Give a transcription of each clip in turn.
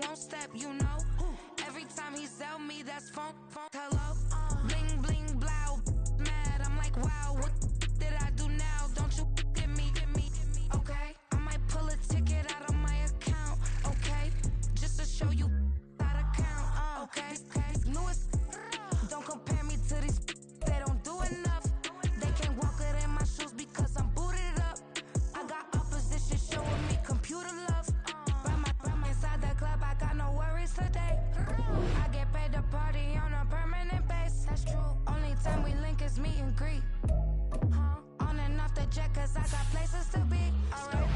won't step, you know. Every time he sell me, that's funk, hello. Bling, bling, blow, mad. I'm like, wow, what did I do now? Don't you get me, okay? I might pull a ticket out of my account, okay? Just to show you how to count, okay? Newest, don't compare me to these, they don't do enough. They can't walk it in my shoes because I'm booted up. I got opposition showing me computer love. Run inside the club, I got no worries today. I get paid to party on a permanent base. That's true. Only time we link is meet and greet. On and off the jet, cause I got places to be. Alright.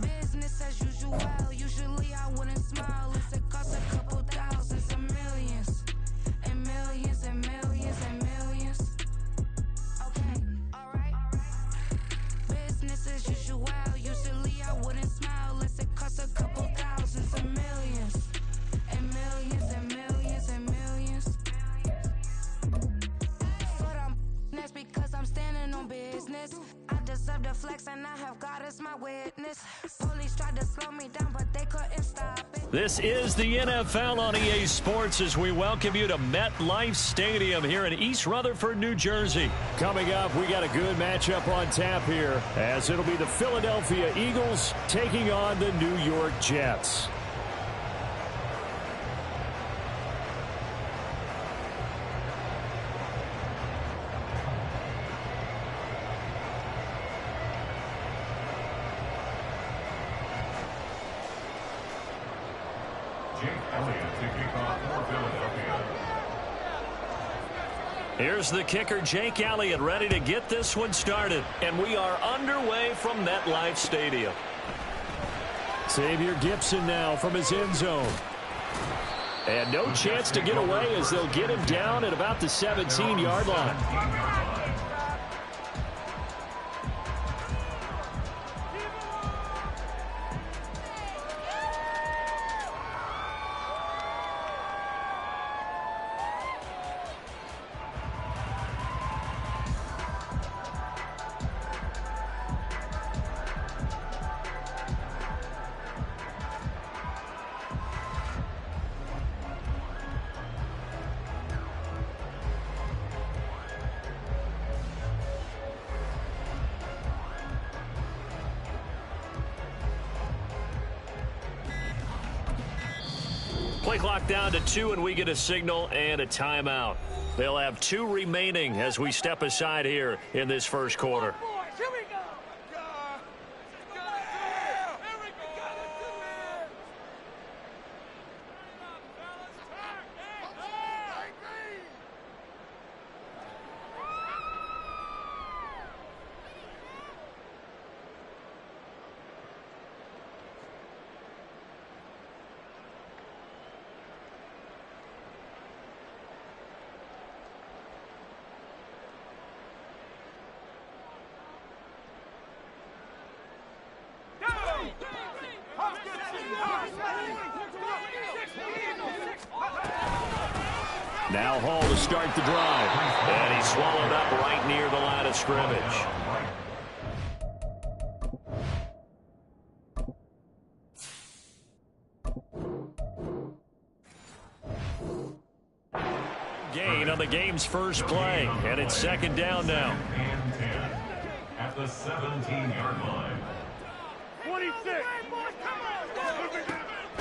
Business as usual. Usually I wouldn't smile. It costs a couple thousands and millions. And millions and millions and millions. Okay, alright. Business as usual. Usually I wouldn't smile. It costs a couple thousands and millions. And millions and millions and millions. For them, that's because I'm standing on business. I deserve the flex and I have God as my witness. Police tried to slow me down, but they couldn't stop it. This is the NFL on EA Sports as we welcome you to MetLife Stadium here in East Rutherford, New Jersey. Coming up, we got a good matchup on tap here as it'll be the Philadelphia Eagles taking on the New York Jets. Here's the kicker, Jake Elliott, ready to get this one started. And we are underway from MetLife Stadium. Xavier Gipson now from his end zone. And no chance to get away as they'll get him down at about the 17-yard line. Play clock down to 2, and we get a signal and a timeout. They'll have 2 remaining as we step aside here in this first quarter. Now Hall to start the drive. And he's swallowed up right near the line of scrimmage. Gain on the game's first play. And it's second down now. And 10 at the 17-yard line. 26.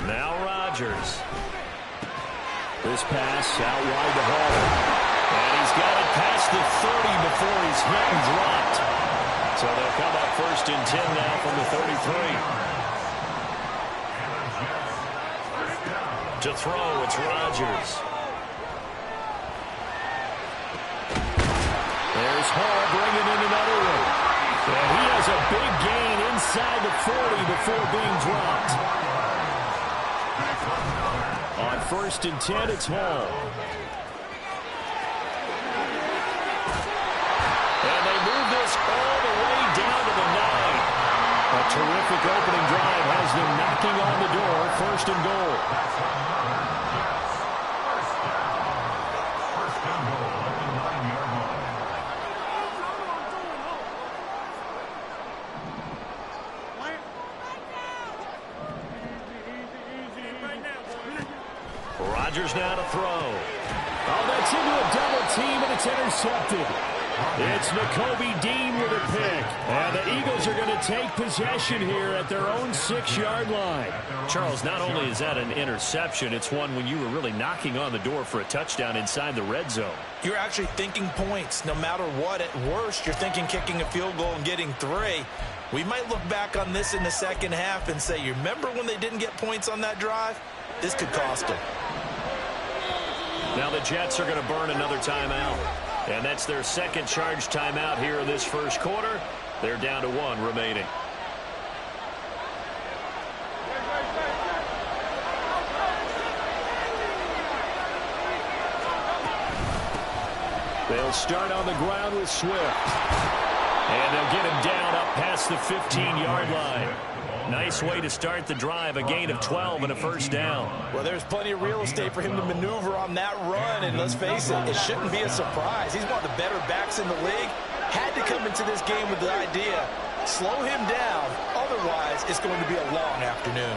Now Rodgers. This pass out wide to Hall. And he's got it past the 30 before he's hit and dropped. So they'll come up first and 10 now from the 33. To throw, it's Rodgers. There's Hall bringing in another one. And he has a big gain inside the 40 before being dropped. On first and 10, it's Hall. And they move this all the way down to the 9. A terrific opening drive has them knocking on the door, first and goal. Rodgers now to throw. Oh, that's into a double team, and it's intercepted. It's Nakobe Dean with a pick. And the Eagles are going to take possession here at their own 6-yard line. Charles, not only is that an interception, it's one when you were really knocking on the door for a touchdown inside the red zone. You're actually thinking points. No matter what, at worst, you're thinking kicking a field goal and getting 3. We might look back on this in the second half and say, you remember when they didn't get points on that drive? This could cost them. Now the Jets are going to burn another timeout. And that's their second charge timeout here in this first quarter. They're down to 1 remaining. They'll start on the ground with Swift. And they'll get him down up past the 15-yard line. Nice way to start the drive, a gain of 12 and a first down. Well, there's plenty of real estate for him to maneuver on that run, and let's face it, it shouldn't be a surprise. He's one of the better backs in the league. Had to come into this game with the idea, slow him down, otherwise it's going to be a long afternoon.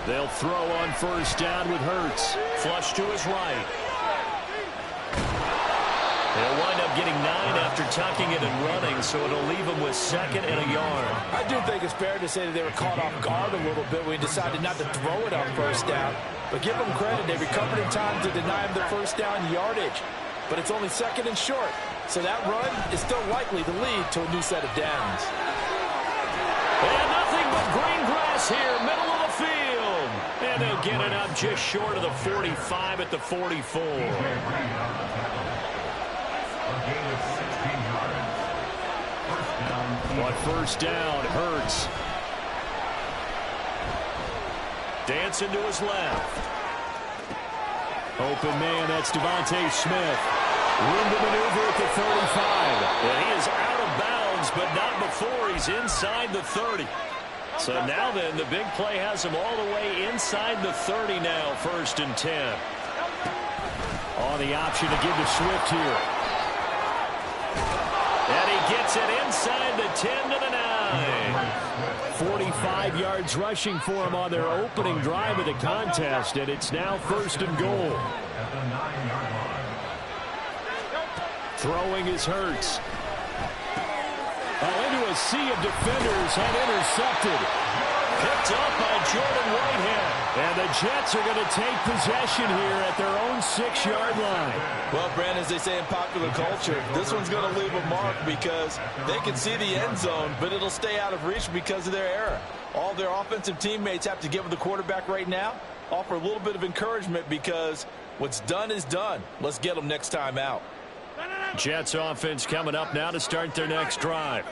They'll throw on first down with Hurts. Flush to his right. They'll wind up getting 9 after tucking it and running, so it'll leave them with 2nd and a yard. I do think it's fair to say that they were caught off guard a little bit when we decided not to throw it on first down. But give them credit, they recovered in time to deny them the first down yardage. But it's only 2nd and short, so that run is still likely to lead to a new set of downs. And nothing but green grass here, middle of the field. And they'll get it up just short of the 45 at the 44. On first down, Hurts. Dancing to his left. Open man, that's Devontae Smith. Room to maneuver at the 35. And he is out of bounds, but not before he's inside the 30. So now then, the big play has him all the way inside the 30 now, 1st and 10. On the option to give to Swift here. And he gets it inside the 10 to the 9. 45 yards rushing for him on their opening drive of the contest, and it's now 1st and goal. Throwing is Hurts. Oh, into a sea of defenders and intercepted. Picked up by Jordan Whitehead. And the Jets are going to take possession here at their own 6-yard line. Well, Brandon, as they say in popular culture, this one's going to leave a mark because they can see the end zone, but it'll stay out of reach because of their error. All their offensive teammates have to give the quarterback right now, offer a little bit of encouragement because what's done is done. Let's get them next time out. Jets offense coming up now to start their next drive.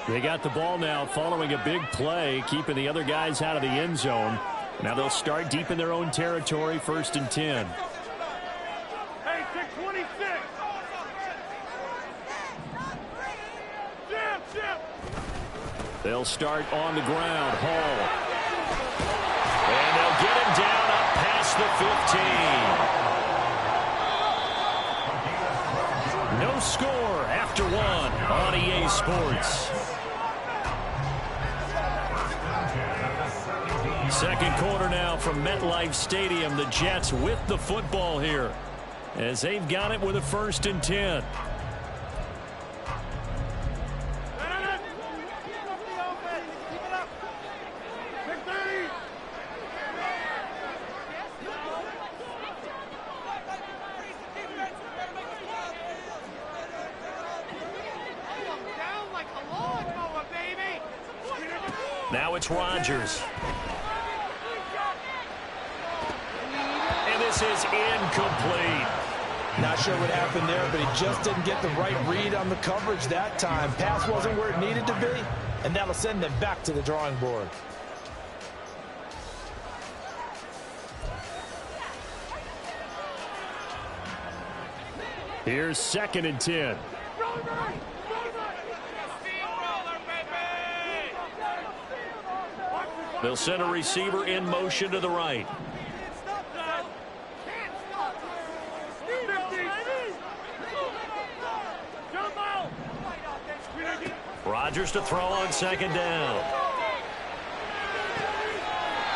They got the ball now following a big play, keeping the other guys out of the end zone. Now they'll start deep in their own territory, 1st and 10. Hey, 626. Jim. They'll start on the ground. Hall. And they'll get him down up past the 15. No score after 1 on EA Sports. Second quarter now from MetLife Stadium. The Jets with the football here as they've got it with a 1st and 10. Now it's Rodgers. And this is incomplete. Not sure what happened there, but he just didn't get the right read on the coverage that time. Pass wasn't where it needed to be, and that'll send them back to the drawing board. Here's 2nd and 10. They'll send a receiver in motion to the right. Rodgers to throw on 2nd down.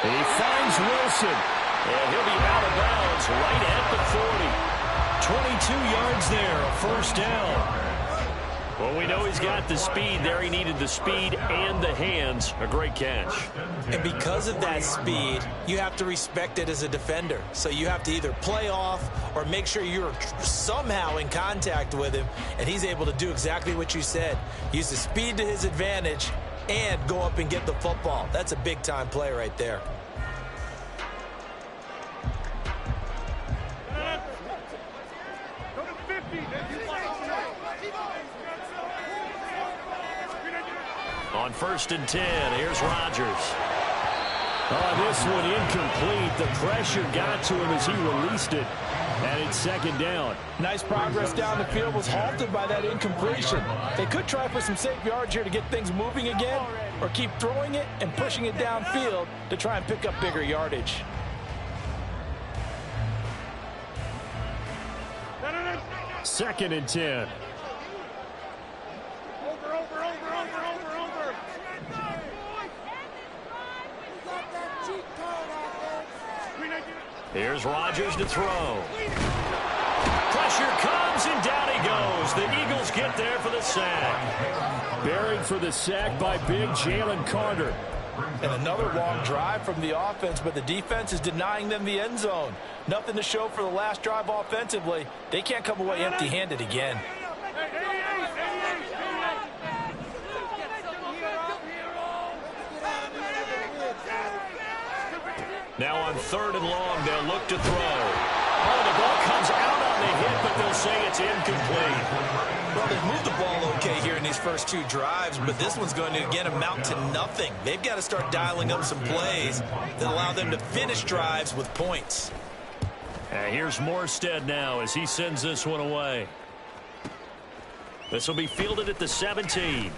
He finds Wilson. And he'll be out of bounds right at the 40. 22 yards there, a first down. Well, we know he's got the speed there. He needed the speed and the hands. A great catch. And because of that speed, you have to respect it as a defender. So you have to either play off or make sure you're somehow in contact with him. And he's able to do exactly what you said. Use the speed to his advantage and go up and get the football. That's a big-time play right there. On 1st and 10, here's Rodgers. This one incomplete. The pressure got to him as he released it. And it's 2nd down. Nice progress down the field was halted by that incompletion. They could try for some safe yards here to get things moving again, or keep throwing it and pushing it downfield to try and pick up bigger yardage. Second and 10. Here's Rodgers to throw. Pressure comes, and down he goes. The Eagles get there for the sack. Buried for the sack by big Jalen Carter. And another long drive from the offense, but the defense is denying them the end zone. Nothing to show for the last drive offensively. They can't come away empty-handed again. Now on 3rd and long, they'll look to throw. Oh, the ball comes out on the hit, but they'll say it's incomplete. Well, they've moved the ball okay here in these first 2 drives, but this one's going to, again, amount to nothing. They've got to start dialing up some plays that allow them to finish drives with points. And here's Morstead now as he sends this one away. This will be fielded at the 17.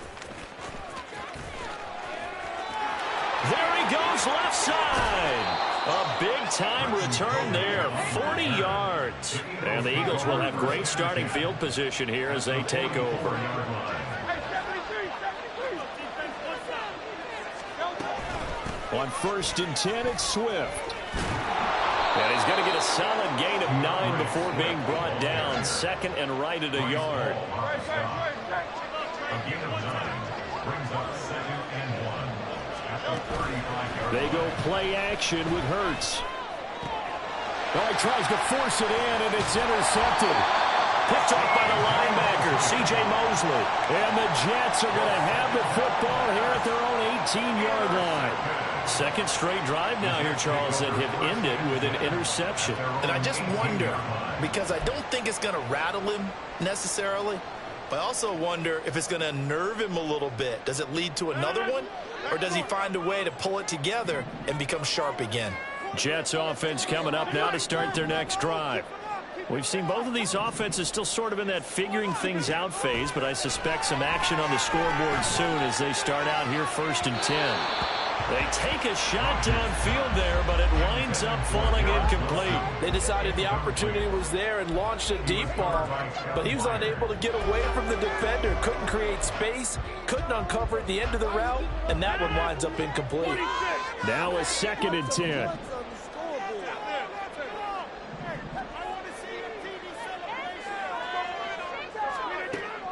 There he goes, left side. A big-time return there, 40 yards. And the Eagles will have great starting field position here as they take over. On 1st and 10, it's Swift. And he's going to get a solid gain of 9 before being brought down. 2nd and right at a yard. A gain of 9 brings up 2nd and 1. They go play action with Hurts. Oh, he tries to force it in, and it's intercepted. Picked off by the linebacker, C.J. Mosley. And the Jets are going to have the football here at their own 18-yard line. 2nd straight drive now here, Charles, that have ended with an interception. And I just wonder, because I don't think it's going to rattle him necessarily, but I also wonder if it's going to unnerve him a little bit. Does it lead to another one? Or does he find a way to pull it together and become sharp again? Jets offense coming up now to start their next drive. We've seen both of these offenses still sort of in that figuring things out phase, but I suspect some action on the scoreboard soon as they start out here 1st and 10. They take a shot downfield there, but it winds up falling incomplete. They decided the opportunity was there and launched a deep ball, but he was unable to get away from the defender, couldn't create space, couldn't uncover at the end of the route, and that one winds up incomplete. Now a 2nd and 10.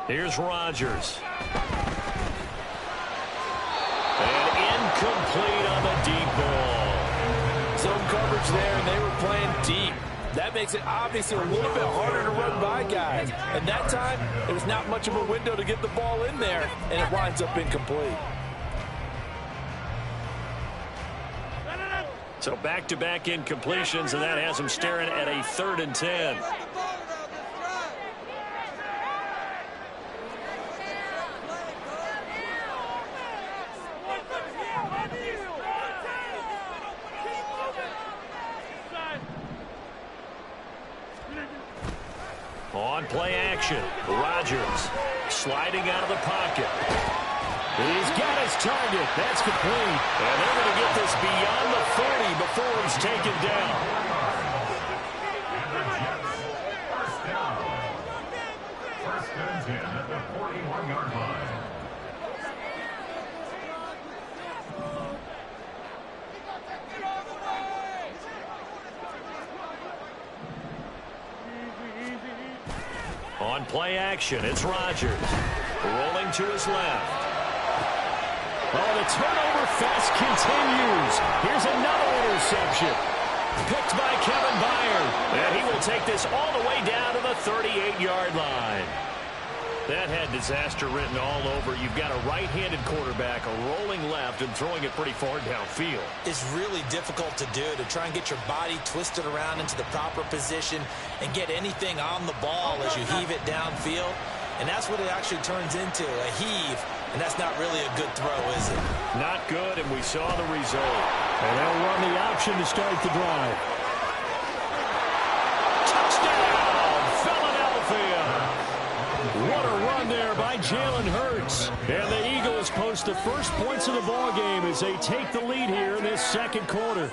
Here's Rodgers. And incomplete on the deep ball. Zone coverage there, and they were playing deep. That makes it obviously a little bit harder to run by guys. And that time, there was not much of a window to get the ball in there, and it winds up incomplete. So back-to-back incompletions, and that has them staring at a 3rd and 10. On play action, Rodgers sliding out of the pocket. He's got his target. That's complete. And they're going to get this beyond the 40 before he's taken down. First down. 1st and 10 at the 41-yard line. On play action, it's Rodgers. Rolling to his left. Oh, the turnover fest continues. Here's another interception. Picked by Kevin Byard. And he will take this all the way down to the 38-yard line. That had disaster written all over. You've got a right-handed quarterback rolling left and throwing it pretty far downfield. It's really difficult to do, to try and get your body twisted around into the proper position and get anything on the ball as you heave it downfield. And that's what it actually turns into, a heave. And that's not really a good throw, is it? Not good, and we saw the result. And they'll run the option to start the drive. Touchdown, Philadelphia! What a run there by Jalen Hurts. And the Eagles post the first points of the ball game as they take the lead here in this second quarter.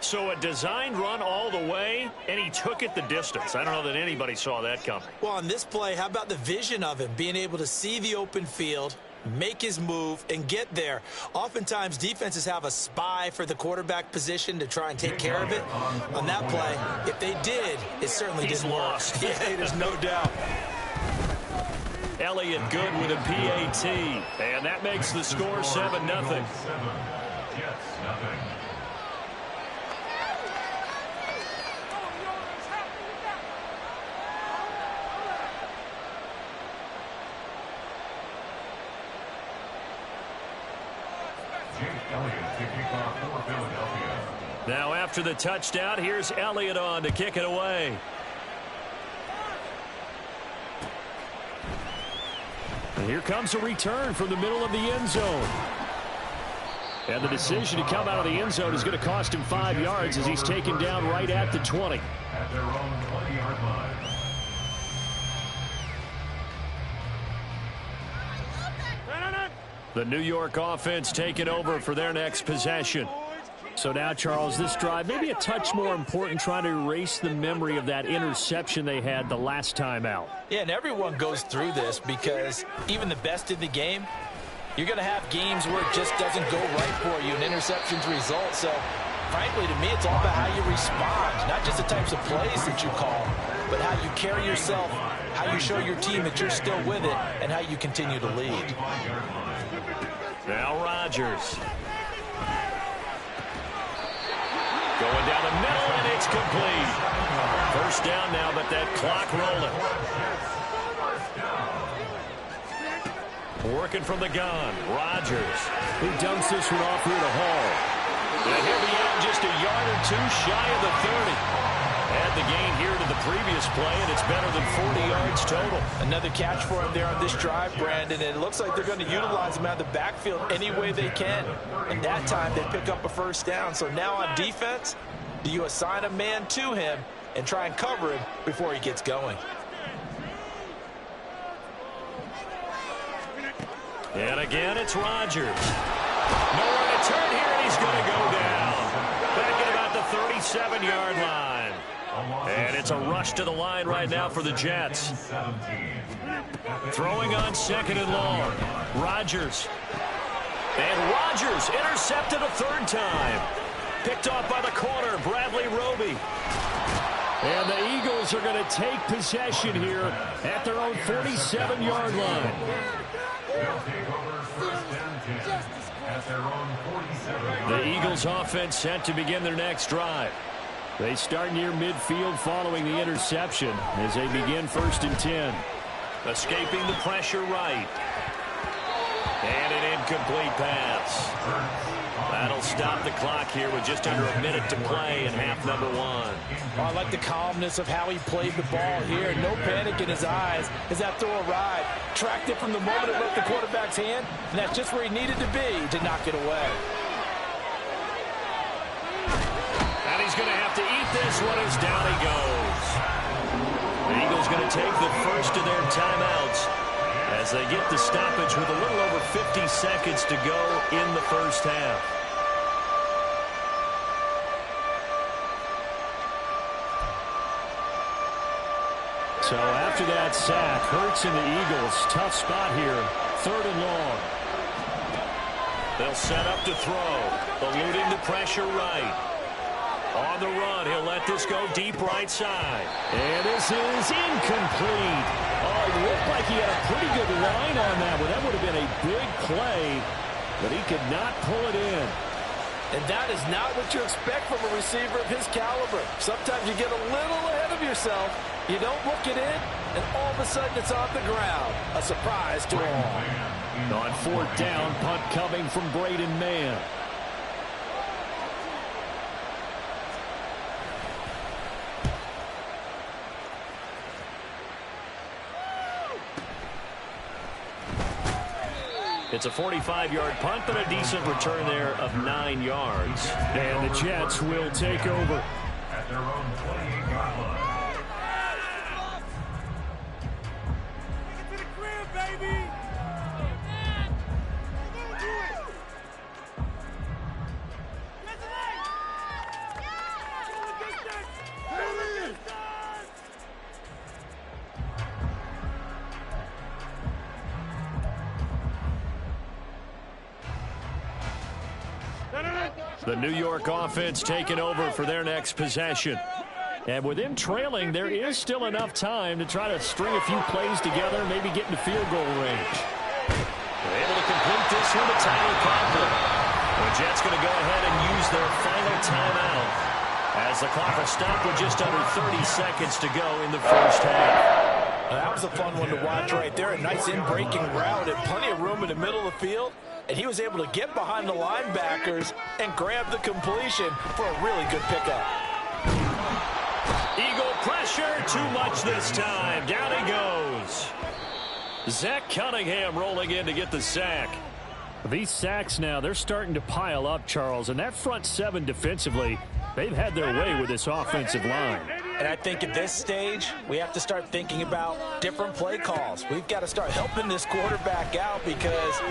So a designed run all the way, and he took it the distance. I don't know that anybody saw that coming. Well, on this play, how about the vision of him, being able to see the open field, make his move, and get there. Oftentimes, defenses have a spy for the quarterback position to try and take care of it. On that play, if they did, it certainly didn't work. Yeah, there's no doubt. Elliott good with a PAT, and that makes the score 7-0. Now after the touchdown, here's Elliott on to kick it away. And here comes a return from the middle of the end zone. And the decision to come out of the end zone is going to cost him 5 yards as he's taken down right at the 20. At their own 20-yard line. The New York offense taking over for their next possession. So now, Charles, this drive maybe a touch more important, trying to erase the memory of that interception they had the last time out. Yeah, and everyone goes through this because even the best in the game, you're going to have games where it just doesn't go right for you, and interceptions result. So, frankly, to me, it's all about how you respond, not just the types of plays that you call, but how you carry yourself, how you show your team that you're still with it, and how you continue to lead. Now Rodgers. Going down the middle, and it's complete. First down now, but that clock rolling. Working from the gun, Rodgers. Who dumps this one off here to Hall. And he'll be out just a yard or two shy of the 30. Add the gain here to the previous play, and it's better than 40 yards total. Another catch for him there on this drive, Brandon, and it looks like they're going to utilize him out of the backfield any way they can. And that time, they pick up a first down. So now on defense, do you assign a man to him and try and cover him before he gets going? And again, it's Rodgers. Nowhere to turn here, and he's going to go down. Back at about the 37-yard line. And it's a rush to the line right now for the Jets. Throwing on second and long. Rodgers. And Rodgers intercepted a third time. Picked off by the corner, Bradley Roby. And the Eagles are going to take possession here at their own 47-yard line. The Eagles offense set to begin their next drive. They start near midfield following the interception as they begin 1st and 10. Escaping the pressure right. And an incomplete pass. That'll stop the clock here with just under a minute to play in half number 1. Oh, I like the calmness of how he played the ball here. No panic in his eyes as that throw arrived. Tracked it from the moment it left the quarterback's hand, and that's just where he needed to be to knock it away. And he's going to have to eat this one as down he goes. The Eagles going to take the first of their timeouts as they get the stoppage with a little over 50 seconds to go in the first half. So after that sack, Hurts and the Eagles, tough spot here, 3rd and long. They'll set up to throw, eluding the pressure right. On the run, he'll let this go deep right side. And this is incomplete. Oh, it looked like he had a pretty good line on that one. That would have been a big play, but he could not pull it in. And that is not what you expect from a receiver of his caliber. Sometimes you get a little ahead of yourself. You don't look it in, and all of a sudden it's on the ground. A surprise to all. On fourth down, punt coming from Braden Mann. It's a 45-yard punt, but a decent return there of 9 yards. And the Jets will take over. At their own 28-yard line. Take it to the crib, baby. The New York offense taking over for their next possession. And with them trailing, there is still enough time to try to string a few plays together, maybe get into field goal range. They're able to complete this one to Tyler Conklin. The Jets going to go ahead and use their final timeout as the clock will stop with just under 30 seconds to go in the first half. That was a fun one to watch right there. A nice in-breaking route and plenty of room in the middle of the field. And he was able to get behind the linebackers and grab the completion for a really good pickup. Eagle pressure, too much this time. Down he goes. Zach Cunningham rolling in to get the sack. These sacks now, they're starting to pile up, Charles. And that front seven defensively, they've had their way with this offensive line. And I think at this stage, we have to start thinking about different play calls. We've got to start helping this quarterback out because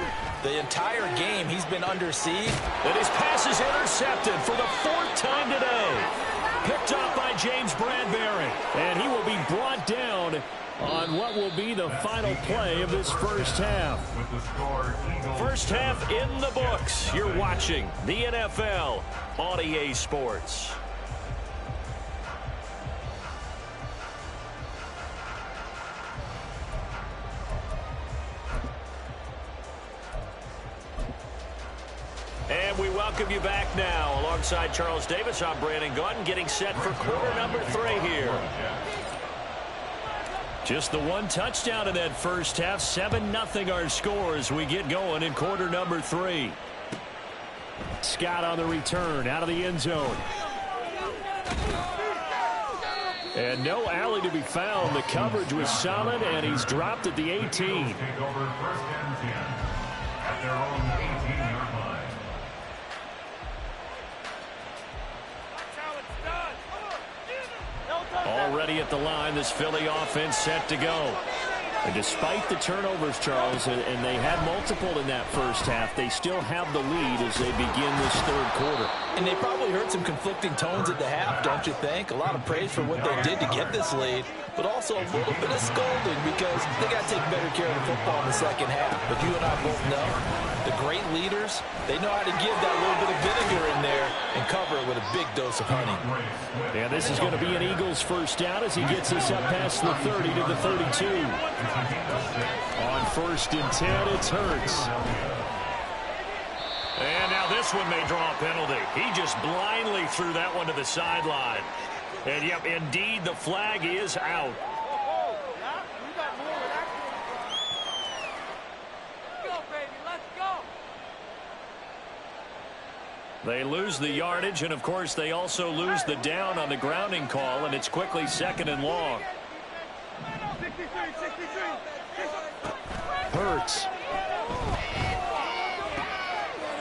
the entire game he's been under siege. And his pass is intercepted for the 4th time today. Picked off by James Bradbury. And he will be brought down on what will be the final play of this first half. With the score, Eagles. First half in the books. You're watching the NFL on EA Sports. And we welcome you back now. Alongside Charles Davis, I'm Brandon Gaudin, getting set for quarter number 3 here. Just the one touchdown in that first half. 7-0 our score as we get going in quarter number 3. Scott on the return, out of the end zone. And no alley to be found. The coverage was solid, and he's dropped at the 18. Take over 1st and 10 at their own 18-yard line. Already at the line, this Philly offense set to go. And despite the turnovers, Charles, and they had multiple in that first half, they still have the lead as they begin this 3rd quarter. And they probably heard some conflicting tones at the half, don't you think? A lot of praise for what they did to get this lead, but also a little bit of scolding because they got to take better care of the football in the second half. But you and I both know the great leaders, they know how to give that little bit of vinegar in there and cover it with a big dose of honey. And this is going to be an Eagles first down as he gets us up past the 30 to the 32. On 1st and 10, it's Hurts. And now this one may draw a penalty. He just blindly threw that one to the sideline. And, yep, indeed, the flag is out. They lose the yardage, and, of course, they also lose the down on the grounding call, and it's quickly 2nd and long. Hurts.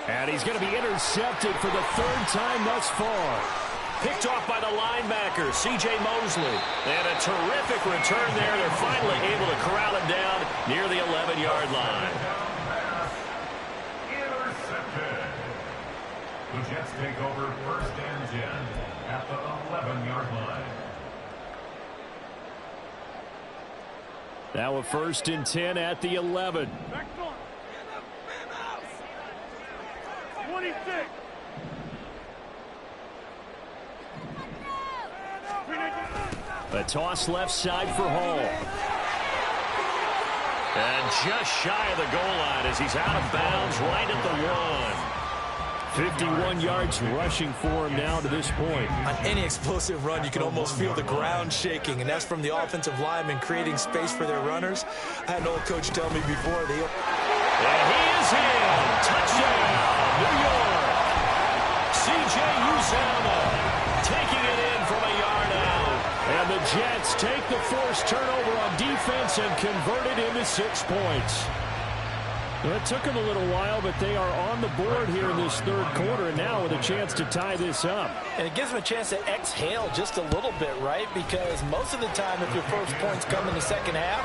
And he's going to be intercepted for the 3rd time thus far. Picked off by the linebacker, C.J. Mosley. And a terrific return there. They're finally able to corral him down near the 11-yard line. Intercepted. The Jets take over 1st and 10 at the 11-yard line. Now a 1st and 10 at the 11. Back on. 26. A toss left side for Hall. And just shy of the goal line as he's out of bounds right at the 1. 51 yards rushing for him now to this point. On any explosive run, you can almost feel the ground shaking, and that's from the offensive linemen creating space for their runners. I had an old coach tell me before. And he is in. Touchdown, New York. C.J. Uzomah taking it in from a yard out. And the Jets take the forced turnover on defense and convert it into 6 points. Well, it took them a little while, but they are on the board here in this third quarter, and now with a chance to tie this up. And it gives them a chance to exhale just a little bit, right? Because most of the time, if your first points come in the second half,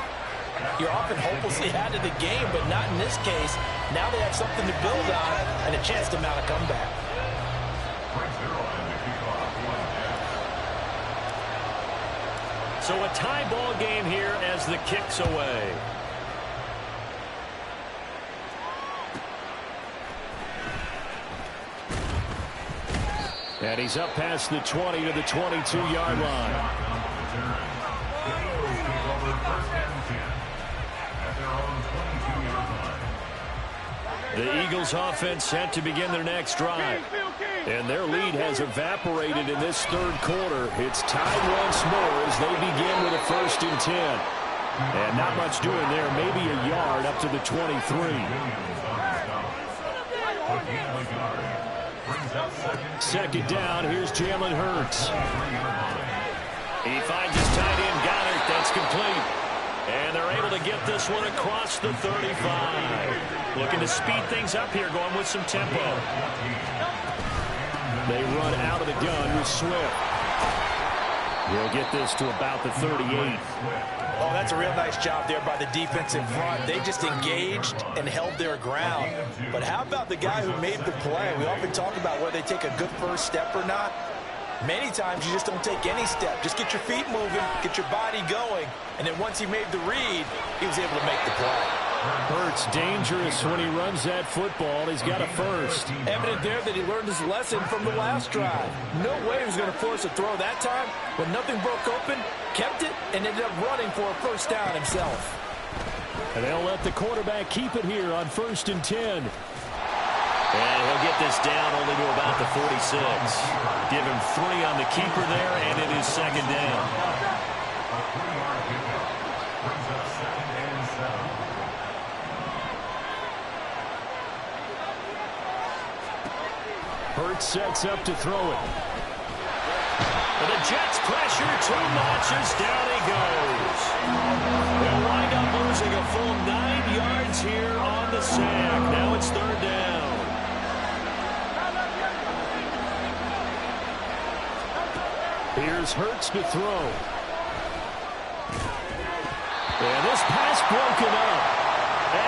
you're often hopelessly out of the game, but not in this case. Now they have something to build on and a chance to mount a comeback. So a tie ball game here as the kick's away. And he's up past the 20 to the 22-yard line. The Eagles offense set to begin their next drive. And their lead has evaporated in this third quarter. It's tied once more as they begin with a 1st and 10. And not much doing there, maybe a yard up to the 23. Second down, here's Jalen Hurts. He finds his tight end, Goddard. That's complete. And they're able to get this one across the 35. Looking to speed things up here, going with some tempo. They run out of the gun with Swift. He'll get this to about the 38. Oh, that's a real nice job there by the defense in front. They just engaged and held their ground. But how about the guy who made the play? We often talk about whether they take a good first step or not. Many times you just don't take any step. Just get your feet moving, get your body going, and then once he made the read, he was able to make the play. Hurts dangerous when he runs that football. He's got a first. Evident there that he learned his lesson from the last drive. No way he was going to force a throw that time. When nothing broke open, kept it, and ended up running for a first down himself. And they'll let the quarterback keep it here on 1st and 10. And he'll get this down only to about the 46. Give him 3 on the keeper there, and it is second down. Hurts sets up to throw it. And the Jets pressure too much as down he goes. They'll wind up losing a full 9 yards here on the sack. Now it's third down. Here's Hurts to throw. And this pass broken up.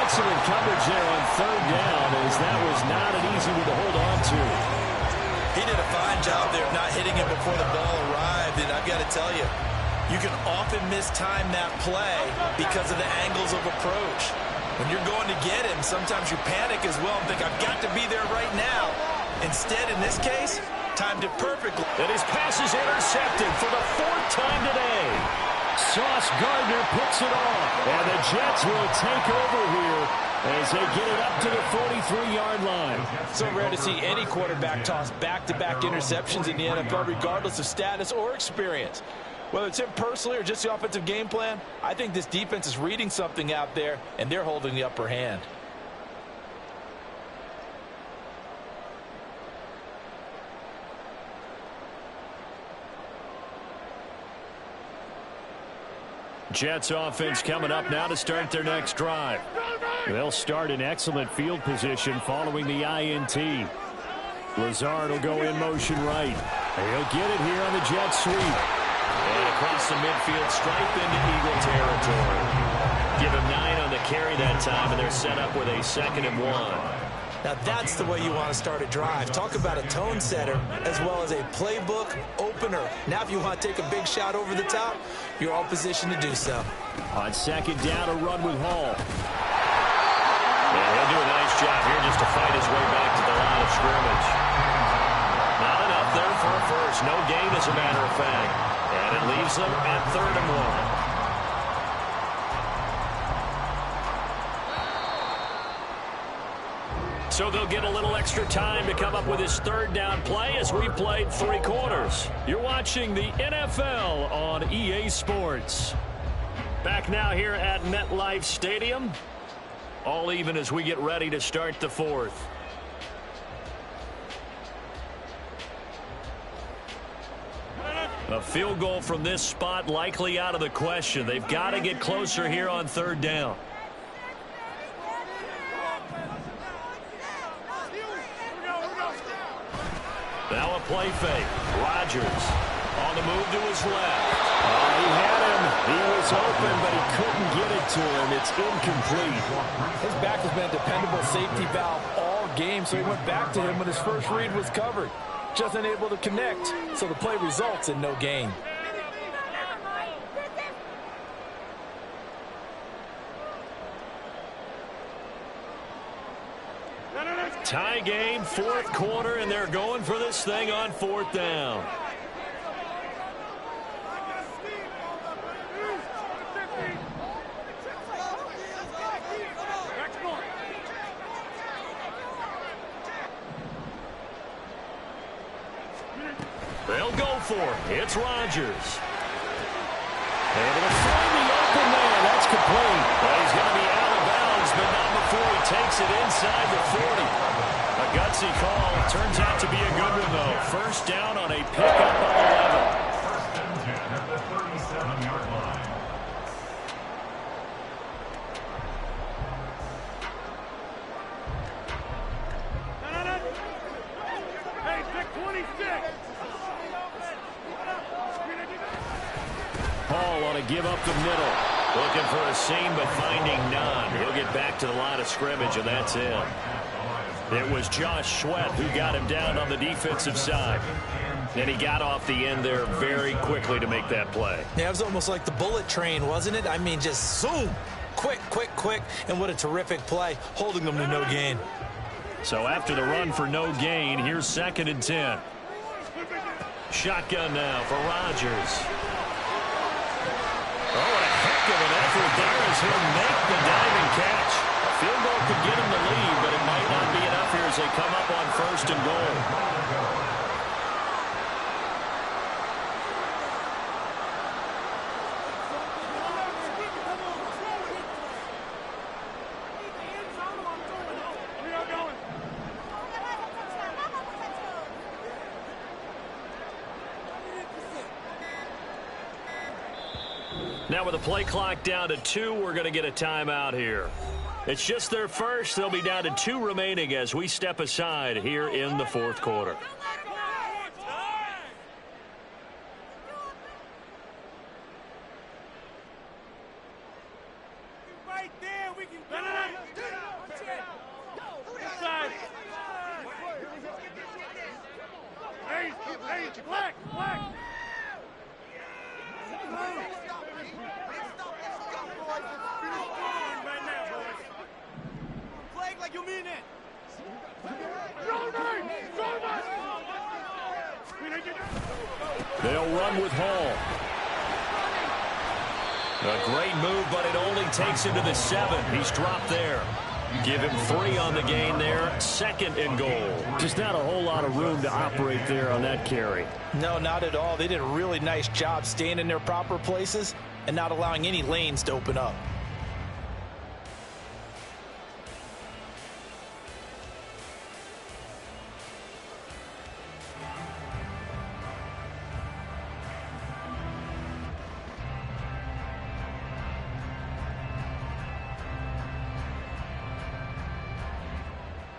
Excellent coverage there on third down, as that was not an easy one to hold on to. He did a fine job there of not hitting him before the ball arrived, and I've got to tell you, you can often mistime that play because of the angles of approach. When you're going to get him, sometimes you panic as well and think, I've got to be there right now. Instead, in this case, timed it perfectly. And his pass is intercepted for the 4th time today. Sauce Gardner picks it off. And the Jets will take over here as they get it up to the 43-yard line. So rare to see any quarterback toss back-to-back interceptions in the NFL, regardless of status or experience. Whether it's him personally or just the offensive game plan, I think this defense is reading something out there, and they're holding the upper hand. Jets offense coming up now to start their next drive. They'll start in excellent field position following the INT. Lazard will go in motion right. He'll get it here on the jet sweep. And across the midfield stripe into Eagle territory. Give him 9 on the carry that time, and they're set up with a 2nd and 1. Now that's the way you want to start a drive. Talk about a tone setter as well as a playbook opener. Now if you want to take a big shot over the top, you're all positioned to do so. On 2nd down, a run with Hall. And he'll do a nice job here just to fight his way back to the line of scrimmage. Not enough there for a first. No gain, as a matter of fact. And it leaves them at 3rd and 1. So they'll get a little extra time to come up with his 3rd down play as we've played 3 quarters. You're watching the NFL on EA Sports. Back now here at MetLife Stadium. All even as we get ready to start the 4th. A field goal from this spot likely out of the question. They've got to get closer here on 3rd down. Now a play fake. Rodgers on the move to his left. He had him. He was open, but he couldn't get it to him. It's incomplete. His back has been a dependable safety valve all game, so he went back to him when his first read was covered. Just unable to connect, so the play results in no gain. Tie game, 4th quarter, and they're going for this thing on 4th down. They'll go for it. It's Rodgers. Able to find the open man. That's complete. Well, he's going to be out of bounds, but not before he takes it inside the 40. A gutsy call. Turns out to be a good one, though. 1st down on a pickup of 11. 1st and 10 at the 37-yard line. Hey, pick 26. Hall on a give up the middle. Looking for a seam, but finding none. He'll get back to the line of scrimmage, and that's it. It was Josh Sweat who got him down on the defensive side. And he got off the end there very quickly to make that play. Yeah, it was almost like the bullet train, wasn't it? I mean, just zoom. Quick, quick, quick. And what a terrific play, holding them to no gain. So after the run for no gain, here's 2nd and 10. Shotgun now for Rodgers. Oh, what a heck of an effort there as he'll make the diving catch. A field goal could get him the lead, but it might not be enough here as they come up on 1st and goal. Now with the play clock down to 2, we're going to get a timeout here. It's just their first. They'll be down to 2 remaining as we step aside here in the 4th quarter. Right there, we can go. Inside. Hey, black. Like you mean it. They'll run with Hall. A great move, but it only takes him to the 7. He's dropped there. Give him 3 on the gain there. 2nd and goal. Just not a whole lot of room to operate there on that carry. No, not at all. They did a really nice job staying in their proper places and not allowing any lanes to open up.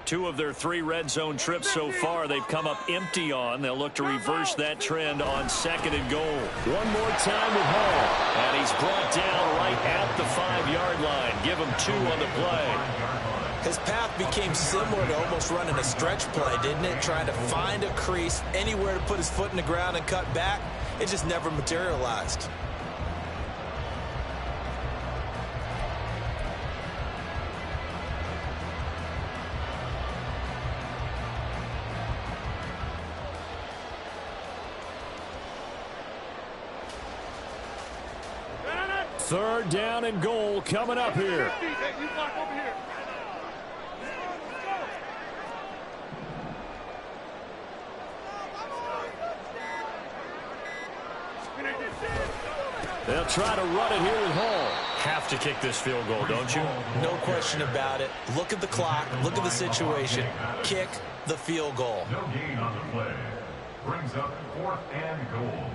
Two of their 3 red zone trips so far, they've come up empty on. They'll look to reverse that trend on 2nd and goal. One more time with Hall. And he's brought down right at the 5-yard line. Give him 2 on the play. His path became similar to almost running a stretch play, didn't it? Trying to find a crease, anywhere to put his foot in the ground and cut back. It just never materialized. Third down and goal coming up here. They'll try to run it here with Hall. Have to kick this field goal, don't you? No question about it. Look at the clock. Look at the situation. Kick the field goal. No gain on the play. Brings up 4th and goal.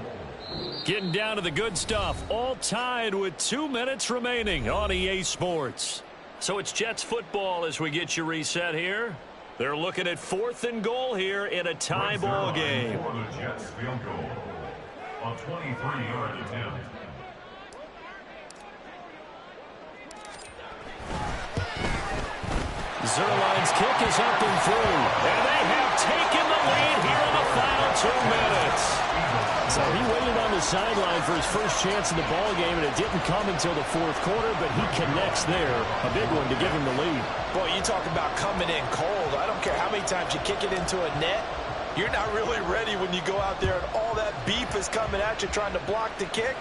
Getting down to the good stuff. All tied with 2 minutes remaining on EA Sports. So it's Jets football as we get you reset here. They're looking at 4th and goal here in a tie ball game. For the Jets field goal. A 23-yard attempt. Zerline's kick is up and through. And they have taken the lead here in the final 2 minutes. So he waited on the sideline for his first chance in the ball game, and it didn't come until the 4th quarter, but he connects there. A big one to give him the lead. Boy, you talk about coming in cold. I don't care how many times you kick it into a net. You're not really ready when you go out there and all that beef is coming at you trying to block the kick.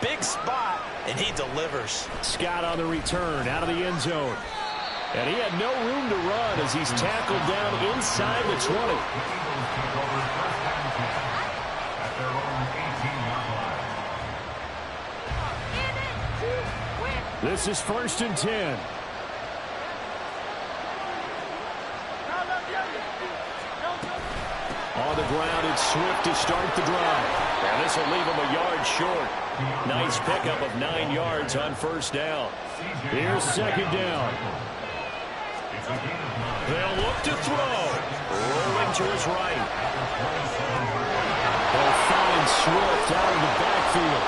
Big spot, and he delivers. Scott on the return out of the end zone. And he had no room to run as he's tackled down inside the 20. This is 1st and 10. On the ground, it's Swift to start the drive. And this will leave him a yard short. Nice pickup of 9 yards on 1st down. Here's 2nd down. They'll look to throw. Rolling to his right. They'll find Swift out of the backfield.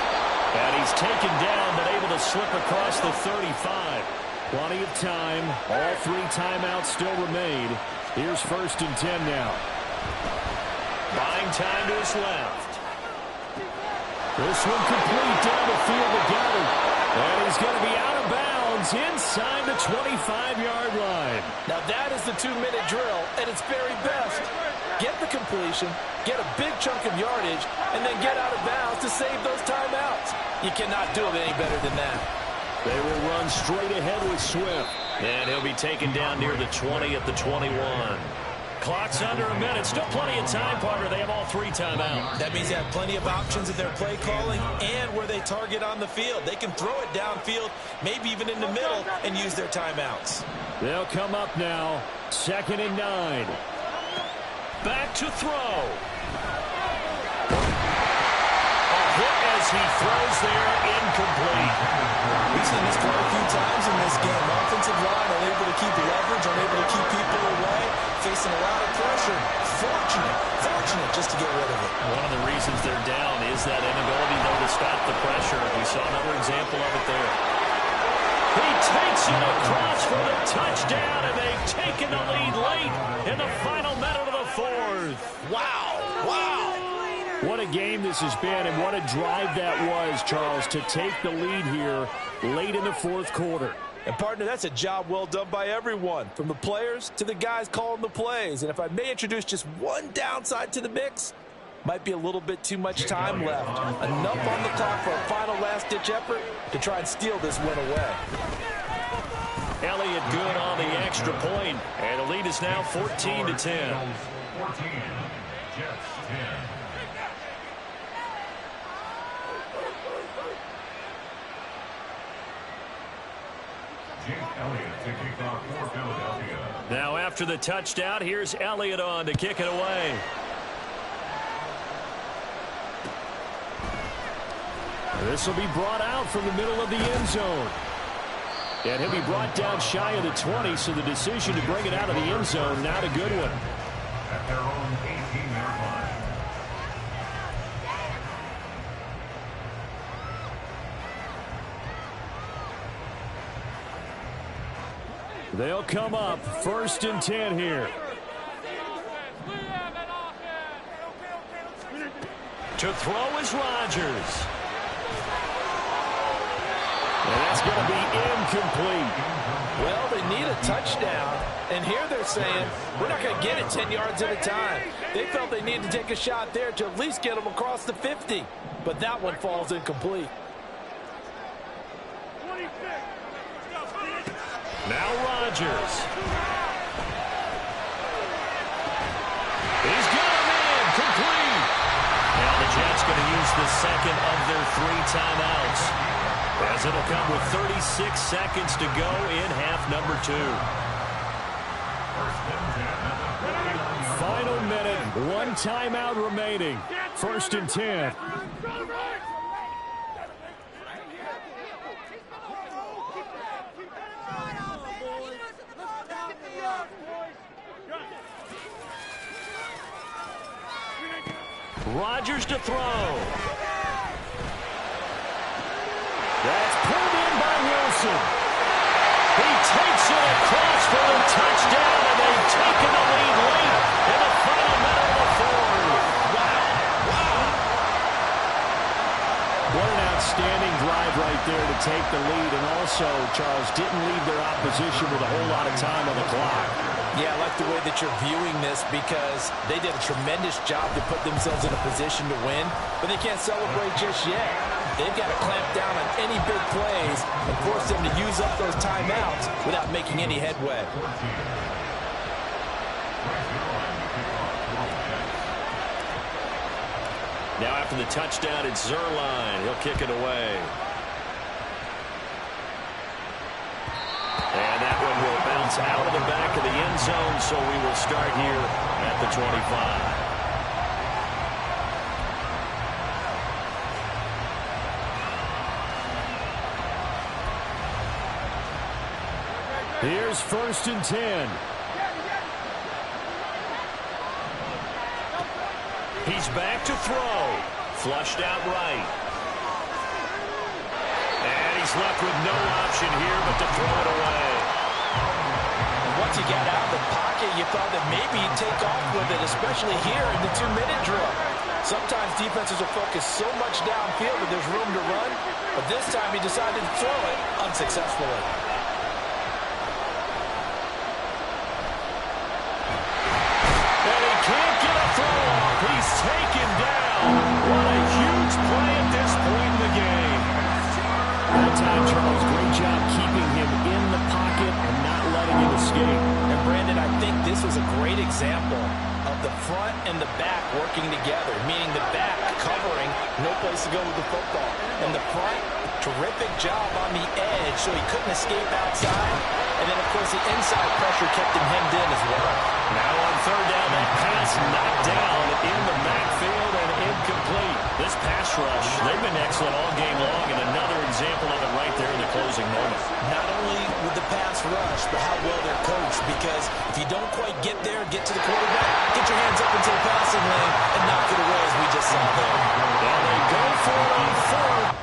And he's taken down, but able to slip across the 35. Plenty of time. All 3 timeouts still remain. Here's 1st and 10 now. Buying time to his left. This one complete down the field to Goddard. And he's going to be out of bounds inside the 25-yard line. Now that is the 2-minute drill at its very best. Get the completion, get a big chunk of yardage, and then get out of bounds to save those timeouts. You cannot do it any better than that. They will run straight ahead with Swift. And he'll be taken down near the 20 at the 21. Clock's under a minute. Still plenty of time, partner. They have all 3 timeouts. That means they have plenty of options in their play calling and where they target on the field. They can throw it downfield, maybe even in the middle, and use their timeouts. They'll come up now. 2nd and 9. Back to throw. A hit as he throws there, incomplete. We've seen this quite a few times in this game. Offensive line unable to keep leverage, unable to keep people away, facing a lot of pressure. Fortunate just to get rid of it. One of the reasons they're down is that inability, though, to stop the pressure. We saw another example of it there. He takes it across for the touchdown, and they've taken the lead late in the final minute of the 4th. Wow. What a game this has been, and what a drive that was, Charles, to take the lead here late in the 4th quarter. And, partner, that's a job well done by everyone, from the players to the guys calling the plays. And if I may introduce just one downside to the mix, might be a little bit too much time left. Enough on the clock for a final last-ditch effort to try and steal this win away. Elliott good on the extra point, and the lead is now 14-10. 14, Jets 10. Jake Elliott to kick off for Philadelphia. Now after the touchdown, here's Elliott on to kick it away. This will be brought out from the middle of the end zone. And he'll be brought down shy of the 20, so the decision to bring it out of the end zone, not a good one. At their own 18-yard line. They'll come up 1st and 10 here. To throw is Rodgers. And that's going to be incomplete. Well, they need a touchdown, and here they're saying, we're not going to get it 10 yards at a time. They felt they needed to take a shot there to at least get them across the 50, but that one falls incomplete. Now Rodgers. He's got him in. Complete. Now the Jets going to use the second of their 3 timeouts, as it'll come with 36 seconds to go in half number 2. Final minute, 1 timeout remaining. 1st and 10. Rodgers to throw. That's pulled in by Wilson. He takes it across for the touchdown, and they've taken the lead late in the final minute of the 4th. What an outstanding drive right there to take the lead, and also, Charles, didn't leave their opposition with a whole lot of time on the clock. Yeah, I like the way that you're viewing this, because they did a tremendous job to put themselves in a position to win, but they can't celebrate just yet. They've got to clamp down on any big plays and force them to use up those timeouts without making any headway. Now after the touchdown, it's Zerline. He'll kick it away. And that one will bounce out of the back of the end zone, so we will start here at the 25. Here's 1st and 10. He's back to throw. Flushed out right. And he's left with no option here but to throw it away. Once he got out of the pocket, you thought that maybe he'd take off with it, especially here in the 2-minute drill. Sometimes defenses will focus so much downfield that there's room to run, but this time he decided to throw it unsuccessfully. Can't get a throw off. He's taken down. What a huge play at this point in the game. That time, Charles, great job keeping him in the pocket and not letting him escape. And Brandon, I think this was a great example of the front and the back working together, meaning the back covering, no place to go with the football. And the front, terrific job on the edge so he couldn't escape outside. And then, of course, the inside pressure kept him hemmed in as well. Now on 3rd down, that pass knocked down in the backfield and incomplete. This pass rush, they've been excellent all game long, and another example of it right there in the closing moment. Not only with the pass rush, but how well they're coached, because if you don't quite get there, get to the quarterback, get your hands up into the passing lane, and knock it away as we just saw there. And they go for it on 4th.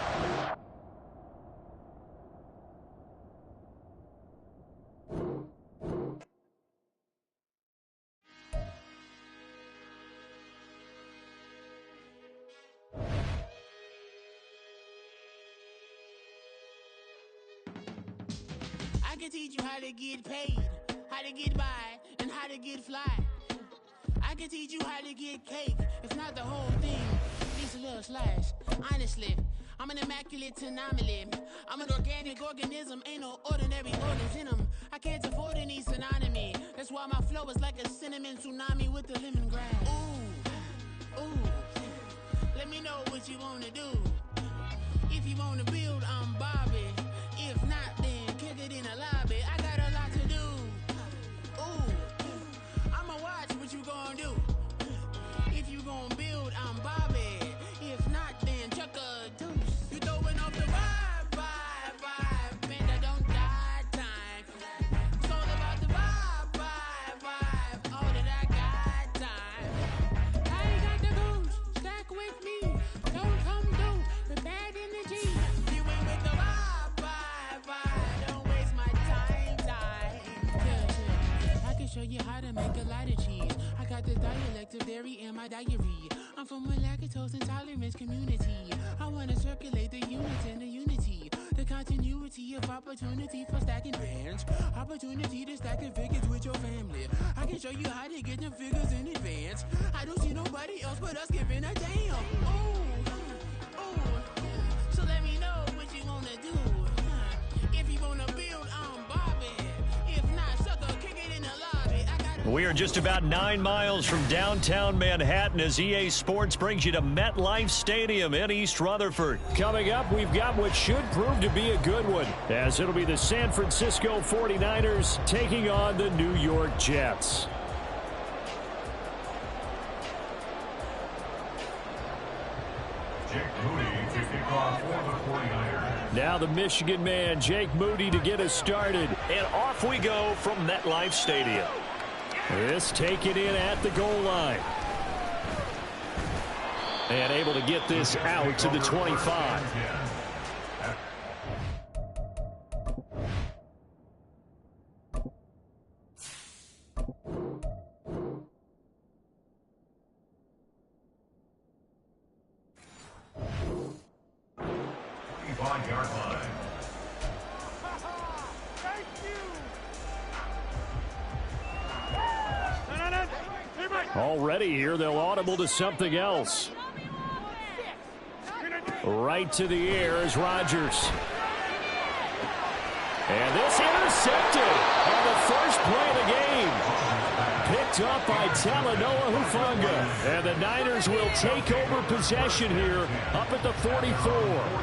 I can teach you how to get paid, how to get by, and how to get fly. I can teach you how to get cake, if not the whole thing, just a little slice. Honestly, I'm an immaculate anomaly. I'm an organic organism, ain't no ordinary organs in them. I can't afford any synonymy. That's why my flow is like a cinnamon tsunami with the lemongrass. Ooh, ooh, let me know what you wanna do. If you wanna build, I'm Bobby. If not, then kick it in the lobby. I got a lot to do. Ooh, I'ma watch what you gon' do. If you gon' build, I'm Bobby. If not, then chuck a deuce. You throwing off the vibe, man, I don't die time. It's all about the vibe, all that I got time. I ain't got the goose, stack with me. Don't come through with bad energy. You ain't with the vibe, don't waste my time. Yeah. I can show you how to make a lot of cheese. I got the dialect of dairy in my diary. I'm from a lactose intolerance community. I wanna circulate the units and the unity. The continuity of opportunity for stacking bands. Opportunity to stack the figures with your family. I can show you how to get them figures in advance. I don't see nobody else but us giving a damn. Ooh. So let me know what you wanna do. If you wanna build, I'm Bobby. We are just about 9 miles from downtown Manhattan as EA Sports brings you to MetLife Stadium in East Rutherford. Coming up, we've got what should prove to be a good one, as it'll be the San Francisco 49ers taking on the New York Jets. Jake Moody to kick off for the 49ers. Now the Michigan man, Jake Moody, to get us started. And off we go from MetLife Stadium. This taken in at the goal line. And able to get this out to the 25. Already here, they'll audible to something else. Right to the air is Rodgers. And this intercepted on the first play of the game. Picked up by Talanoa Hufanga. And the Niners will take over possession here up at the 44.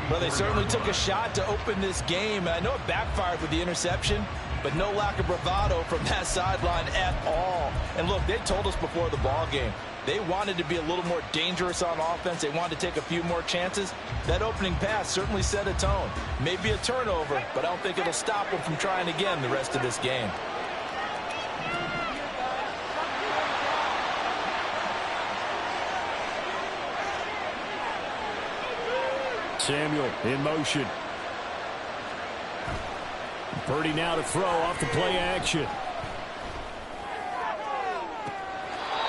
Well, they certainly took a shot to open this game. And I know it backfired with the interception, but no lack of bravado from that sideline at all. And look, they told us before the ball game, they wanted to be a little more dangerous on offense. They wanted to take a few more chances. That opening pass certainly set a tone. Maybe a turnover, but I don't think it'll stop them from trying again the rest of this game. Samuel in motion. Purdy now to throw off the play action.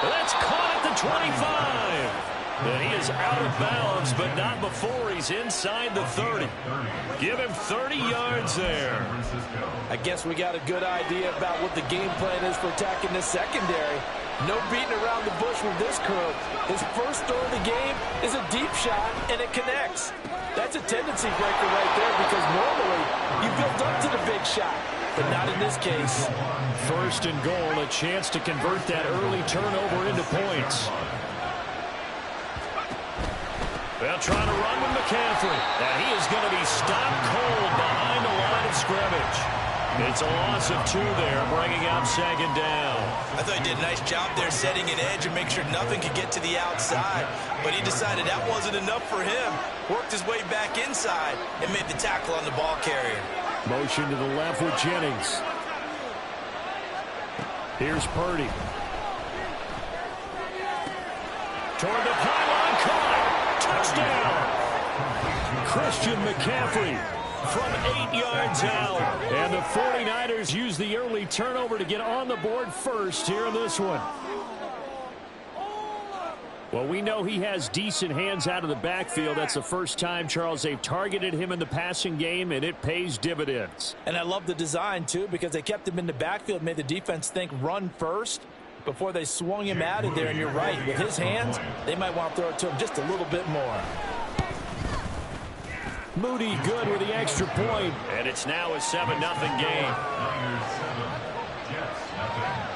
That's caught at the 25. And he is out of bounds, but not before he's inside the 30. Give him 30 yards there. I guess we got a good idea about what the game plan is for attacking this secondary. No beating around the bush with this crew. His first throw of the game is a deep shot, and it connects. That's a tendency breaker right there, because normally you build up to the big shot, but not in this case. First and goal, a chance to convert that early turnover into points. Well, trying to run with McCaffrey. And he is going to be stopped cold behind the line of scrimmage. It's a loss of 2 there, bringing out second down. I thought he did a nice job there setting an edge and make sure nothing could get to the outside. But he decided that wasn't enough for him. Worked his way back inside and made the tackle on the ball carrier. Motion to the left with Jennings. Here's Purdy. Toward the pylon, caught. Touchdown. Christian McCaffrey from 8 yards out. And the 49ers use the early turnover to get on the board first here in this one. Well, we know he has decent hands out of the backfield. That's the first time, Charles, they've targeted him in the passing game, and it pays dividends. And I love the design, too, because they kept him in the backfield, made the defense think run first before they swung him out of there. And you're right, with his hands, they might want to throw it to him just a little bit more. Moody good with the extra point. And it's now a 7-0 game. Niners 7, Jets nothing.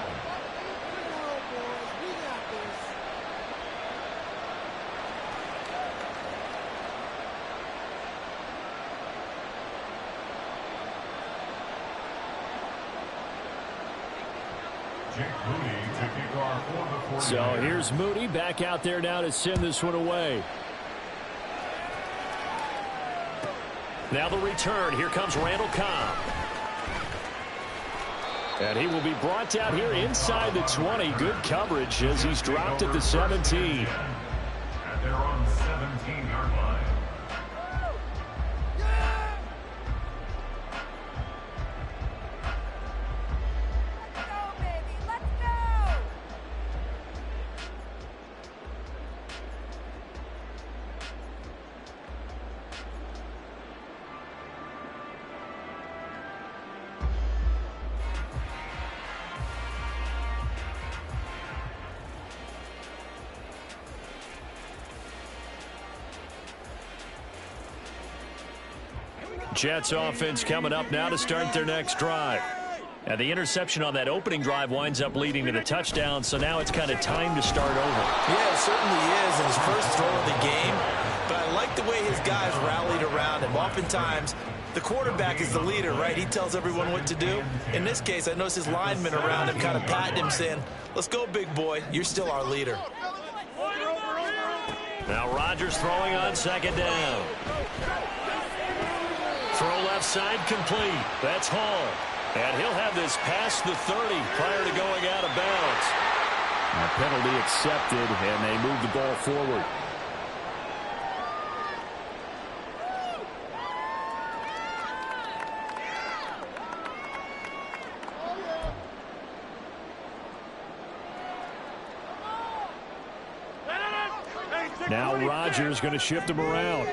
Jake Moody to kick off for the 49ers. So here's Moody back out there now to send this one away. Now the return. Here comes Randall Cobb. And he will be brought down here inside the 20. Good coverage as he's dropped at the 17. At their own 17-yard line. Jets offense coming up now to start their next drive. And the interception on that opening drive winds up leading to the touchdown, so now it's kind of time to start over. Yeah, it certainly is in his first throw of the game. But I like the way his guys rallied around him. Oftentimes, the quarterback is the leader, right? He tells everyone what to do. In this case, I noticed his linemen around him kind of patting him, saying, let's go, big boy. You're still our leader. Now Rodgers throwing on second down. Throw left side complete. That's Hall. And he'll have this past the 30 prior to going out of bounds. A penalty accepted, and they move the ball forward. Now Rodgers going to shift him around.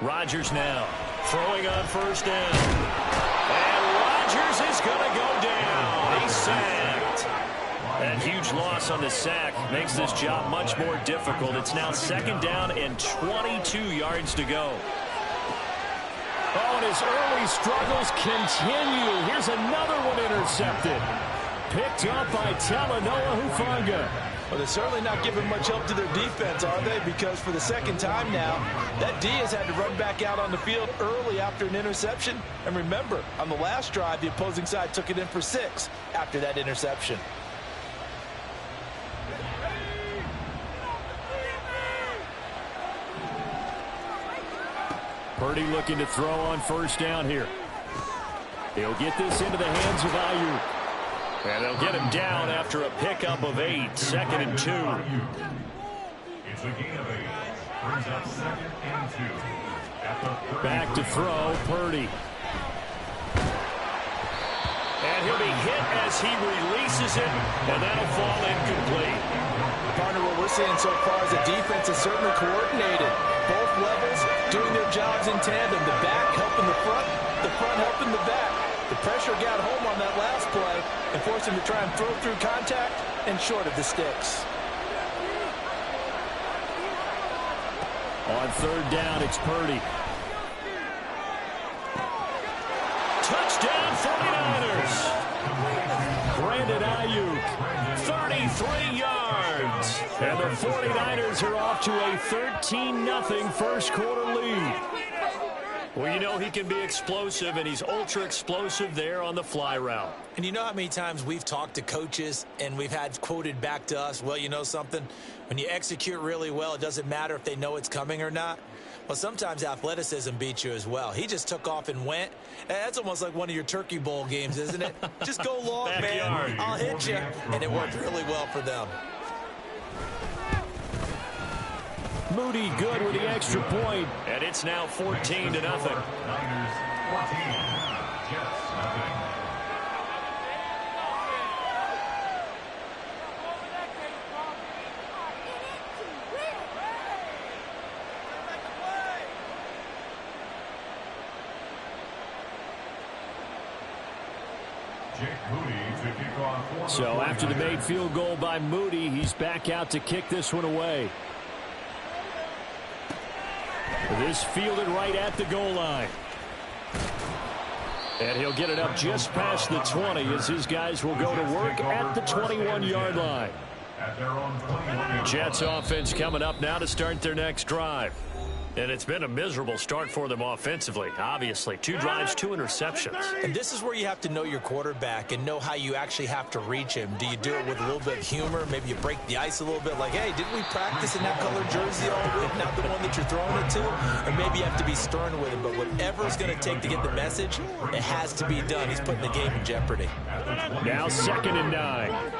Rodgers now throwing on first down. And Rodgers is going to go down. He's sacked. That huge loss on the sack makes this job much more difficult. It's now second down and 22 yards to go. Oh, and his early struggles continue. Here's another one intercepted. Picked up by Talanoa Hufanga. Well, they're certainly not giving much help to their defense, are they? Because for the second time now, that D has had to run back out on the field early after an interception. And remember, on the last drive, the opposing side took it in for 6 after that interception. Purdy looking to throw on first down here. He'll get this into the hands of Ayuk. And they'll get him down after a pickup of 8. Second and 2. It's a gain of 8. Brings up second and 2. At the Back to throw, Purdy. And he'll be hit as he releases it, and that'll fall incomplete. Partner, what we're seeing so far is the defense is certainly coordinated. Both levels doing their jobs in tandem. The back helping the front helping the back. The pressure got home on that last play and forced him to try and throw through contact and short of the sticks. On third down, it's Purdy. Touchdown 49ers. Brandon Ayuk, 33 yards. and the 49ers are off to a 13-0 first quarter lead. Well, you know he can be explosive, and he's ultra explosive there on the fly route. And you know how many times we've talked to coaches and we've had quoted back to us, well, you know something? When you execute really well, it doesn't matter if they know it's coming or not. Well, sometimes athleticism beats you as well. He just took off and went. That's almost like one of your Turkey Bowl games, isn't it? Just go long, Backyard. man. I'll hit you. And it worked really well for them. Moody good with the extra point. And it's now 14-0. Niners 14. Jets nothing. So after the made field goal by Moody, he's back out to kick this one away. This fielded right at the goal line. And he'll get it up just past the 20 as his guys will go to work at the 21-yard line. Jets offense coming up now to start their next drive. And it's been a miserable start for them offensively, obviously. 2 drives, 2 interceptions. And this is where you have to know your quarterback and know how you actually have to reach him. Do you do it with a little bit of humor? Maybe you break the ice a little bit like, hey, didn't we practice in that color jersey all week, not the one that you're throwing it to? Or maybe you have to be stern with him. But whatever it's going to take to get the message, it has to be done. He's putting the game in jeopardy. Now 2nd and 9.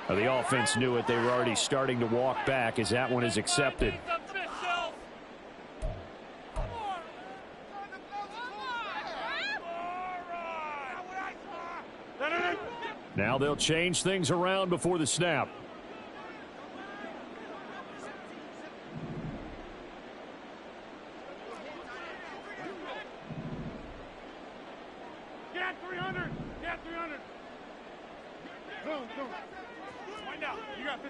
The offense knew it. They were already starting to walk back as that one is accepted. Now they'll change things around before the snap. out. You got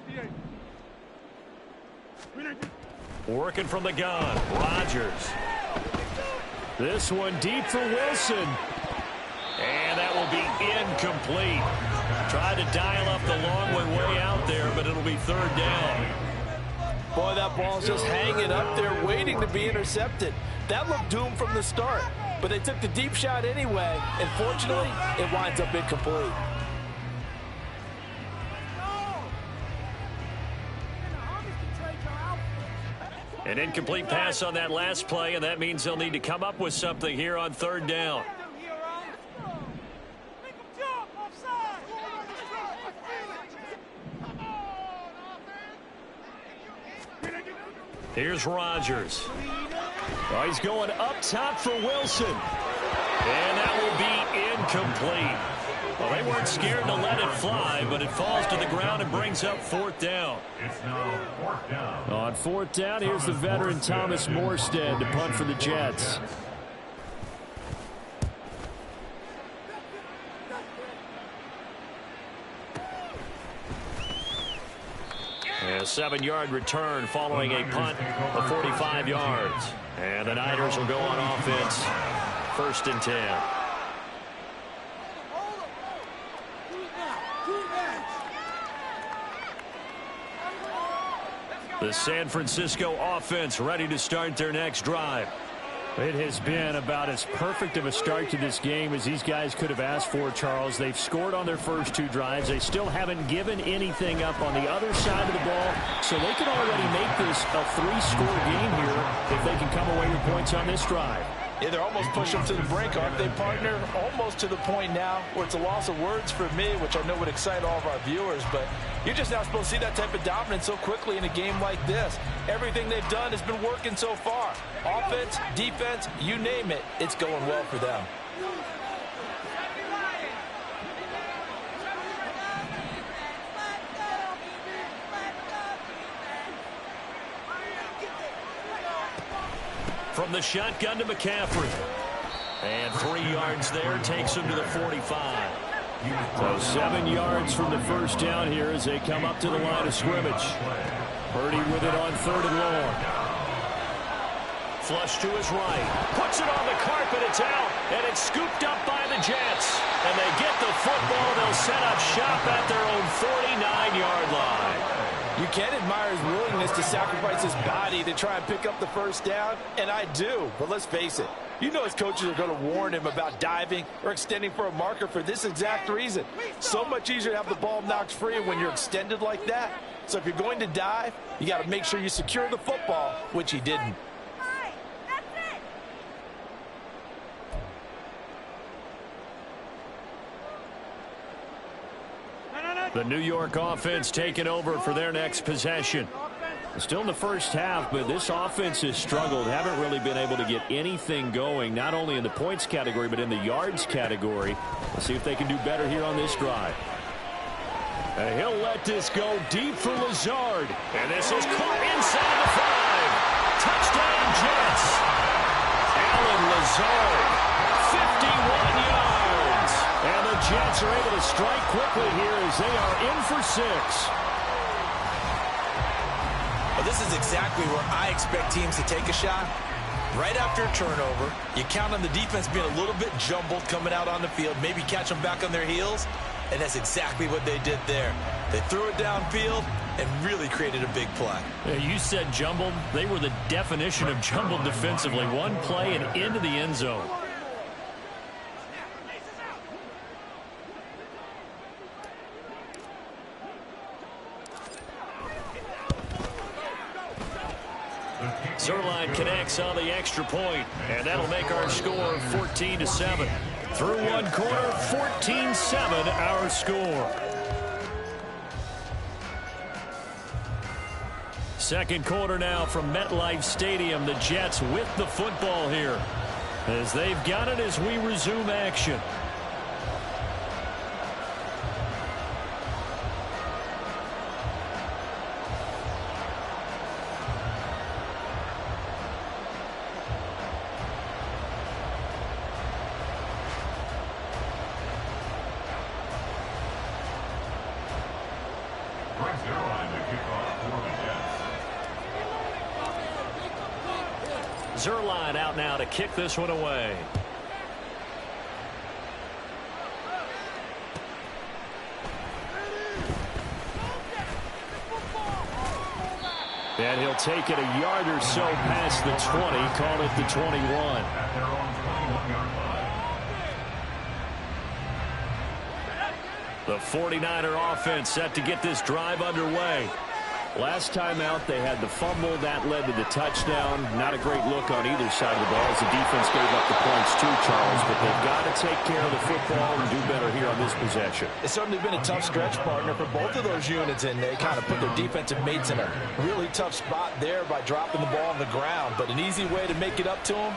58. Working from the gun, Rodgers. This one deep for Wilson. And that will be incomplete. Tried to dial up the long one way out there, but it'll be third down. Boy, that ball's just hanging up there waiting to be intercepted. That looked doomed from the start, but they took the deep shot anyway, and fortunately, it winds up incomplete. An incomplete pass on that last play, and that means they'll need to come up with something here on third down. Here's Rodgers. Oh, he's going up top for Wilson. And that will be incomplete. Well, they weren't scared to let it fly, but it falls to the ground and brings up fourth down. It's now fourth down. On fourth down, here's the veteran Thomas Morstead to punt for the Jets. A 7-yard return following a punt of 45 yards. And the Niners will go on offense. First and 10. The San Francisco offense ready to start their next drive. It has been about as perfect of a start to this game as these guys could have asked for, Charles. They've scored on their first two drives. They still haven't given anything up on the other side of the ball, so they could already make this a 3-score game here if they can come away with points on this drive. Yeah, they're almost pushing them to the brink, aren't they, partner? Almost to the point now where it's a loss of words for me, which I know would excite all of our viewers, but you're just not supposed to see that type of dominance so quickly in a game like this. Everything they've done has been working so far. Offense, defense, you name it, it's going well for them. From the shotgun to McCaffrey. And 3 yards there takes him to the 45. So 7 yards from the first down here as they come up to the line of scrimmage. Purdy with it on third and long. Flush to his right. Puts it on the carpet. It's out. And it's scooped up by the Jets. And they get the football. They'll set up shop at their own 49-yard line. You can admire his willingness to sacrifice his body to try and pick up the first down, and I do. But let's face it, you know his coaches are going to warn him about diving or extending for a marker for this exact reason. So much easier to have the ball knocked free when you're extended like that. So if you're going to dive, you got to make sure you secure the football, which he didn't. The New York offense taking over for their next possession. Still in the first half, but this offense has struggled. Haven't really been able to get anything going, not only in the points category, but in the yards category. Let's see if they can do better here on this drive. And he'll let this go deep for Lazard. And this is caught inside the 5. Touchdown, Jets. Alan Lazard, 51 yards. And the Jets are able to strike quickly here as they are in for 6. Well, this is exactly where I expect teams to take a shot. Right after a turnover, you count on the defense being a little bit jumbled coming out on the field, maybe catch them back on their heels, and that's exactly what they did there. They threw it downfield and really created a big play. You said jumbled. They were the definition of jumbled defensively. One play and into the end zone. Zerline connects on the extra point, and that'll make our score 14-7. Through one quarter, 14-7 our score. Second quarter now from MetLife Stadium. The Jets with the football here as they've got it as we resume action. Zerline to kick off for the Jets. Zerline out now to kick this one away. And he'll take it a yard or so past the 20, call it the 21. At their own 21-yard line. The 49er offense set to get this drive underway. Last time out, they had the fumble. That led to the touchdown. Not a great look on either side of the ball as the defense gave up the points too, Charles. But they've got to take care of the football and do better here on this possession. It's certainly been a tough stretch, partner, for both of those units, and they kind of put their defensive mates in a really tough spot there by dropping the ball on the ground. But an easy way to make it up to them,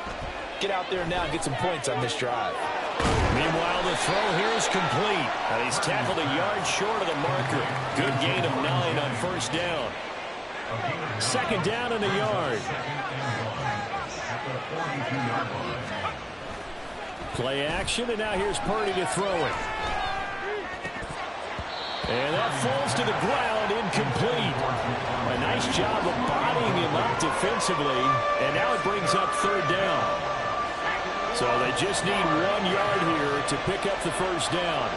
get out there now and get some points on this drive. Meanwhile, the throw here is complete. And he's tackled a yard short of the marker. Good gain of 9 on first down. Second down and a yard. Play action, and now here's Purdy to throw it. And that falls to the ground, incomplete. A nice job of bodying him up defensively, and now it brings up third down. So they just need 1 yard here to pick up the first down.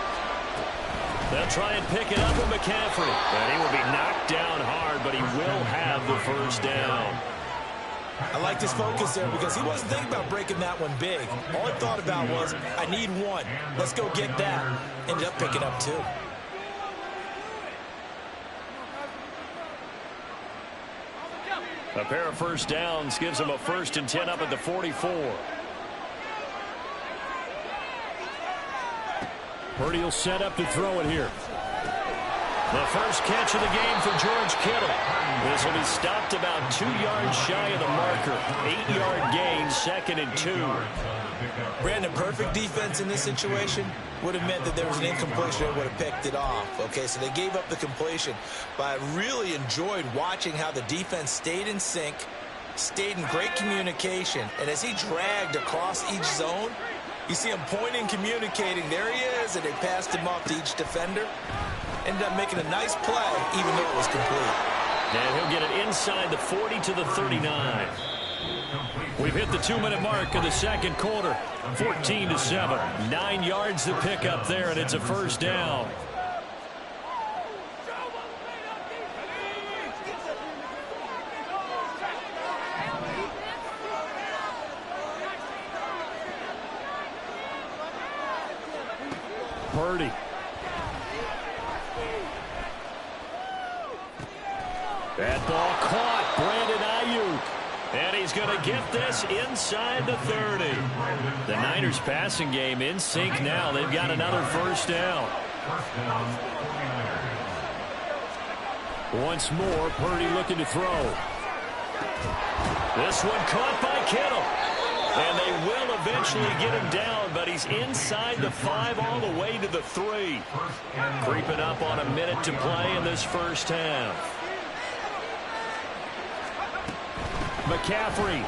They'll try and pick it up with McCaffrey. And he will be knocked down hard, but he will have the first down. I liked his focus there because he wasn't thinking about breaking that one big. All he thought about was, I need 1. Let's go get that. Ended up picking up 2. A pair of first downs gives him a 1st and 10 up at the 44. Purdy will set up to throw it here. The first catch of the game for George Kittle. This will be stopped about 2 yards shy of the marker. 8-yard gain, 2nd and 2. Brandon, perfect defense in this situation would have meant that there was an incompletion and would have picked it off. Okay, so they gave up the completion. But I really enjoyed watching how the defense stayed in sync, stayed in great communication, and as he dragged across each zone, you see him pointing, communicating. There he is, and they passed him off to each defender. Ended up making a nice play, even though it was complete. And he'll get it inside the 40 to the 39. We've hit the 2-minute mark of the second quarter. 14-7. 9 yards to pick up there, and it's a first down. Purdy. That ball caught. Brandon Ayuk. And he's going to get this inside the 30. The Niners passing game in sync now. They've got another first down. Once more, Purdy looking to throw. This one caught by Kittle. And they will eventually get him down, but he's inside the 5 all the way to the 3. Creeping up on a minute to play in this first half. McCaffrey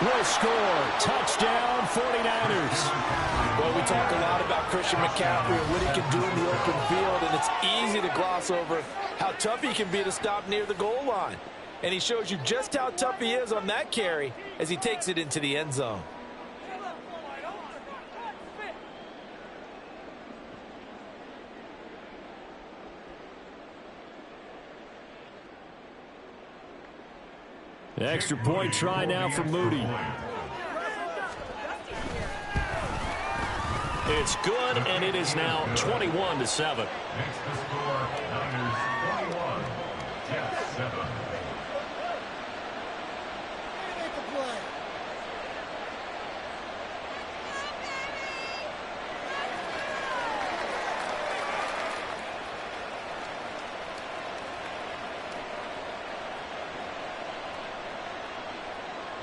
will score. Touchdown, 49ers. Well, we talk a lot about Christian McCaffrey and what he can do in the open field, and it's easy to gloss over how tough he can be to stop near the goal line. And he shows you just how tough he is on that carry as he takes it into the end zone. The extra point try now for Moody. It's good, and it is now 21-7. Makes the score Niners 21, Jets 7.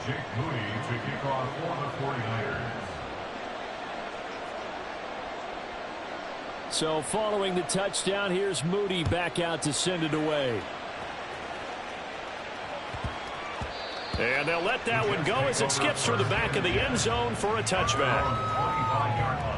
Jake Moody to kick off for the 49ers. So following the touchdown, here's Moody back out to send it away. And they'll let that one go as it skips through the back of the end zone for a touchback. 25-yard line.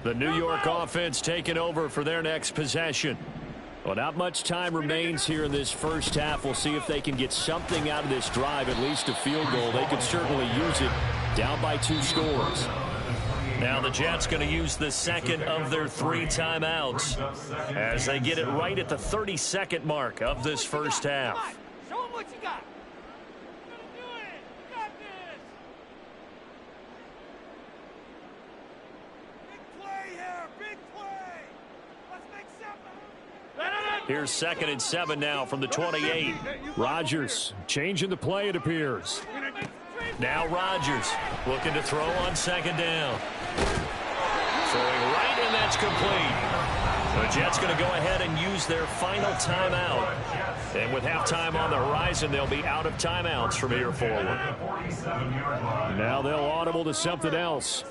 The New York offense taking over for their next possession. Well, not much time remains here in this first half. We'll see if they can get something out of this drive, at least a field goal. They could certainly use it, down by 2 scores. Now the Jets going to use the second of their 3 timeouts as they get it right at the 32nd mark of this first half. Show them what you got. Do it. You got this. Big play here. Big play. Let's make something. Here's 2nd and 7 now from the 28. Rodgers changing the play, it appears. Now Rodgers looking to throw on 2nd down. Throwing right, and that's complete. The Jets going to go ahead and use their final timeout. And with halftime on the horizon, they'll be out of timeouts from here forward. Now they'll audible to something else.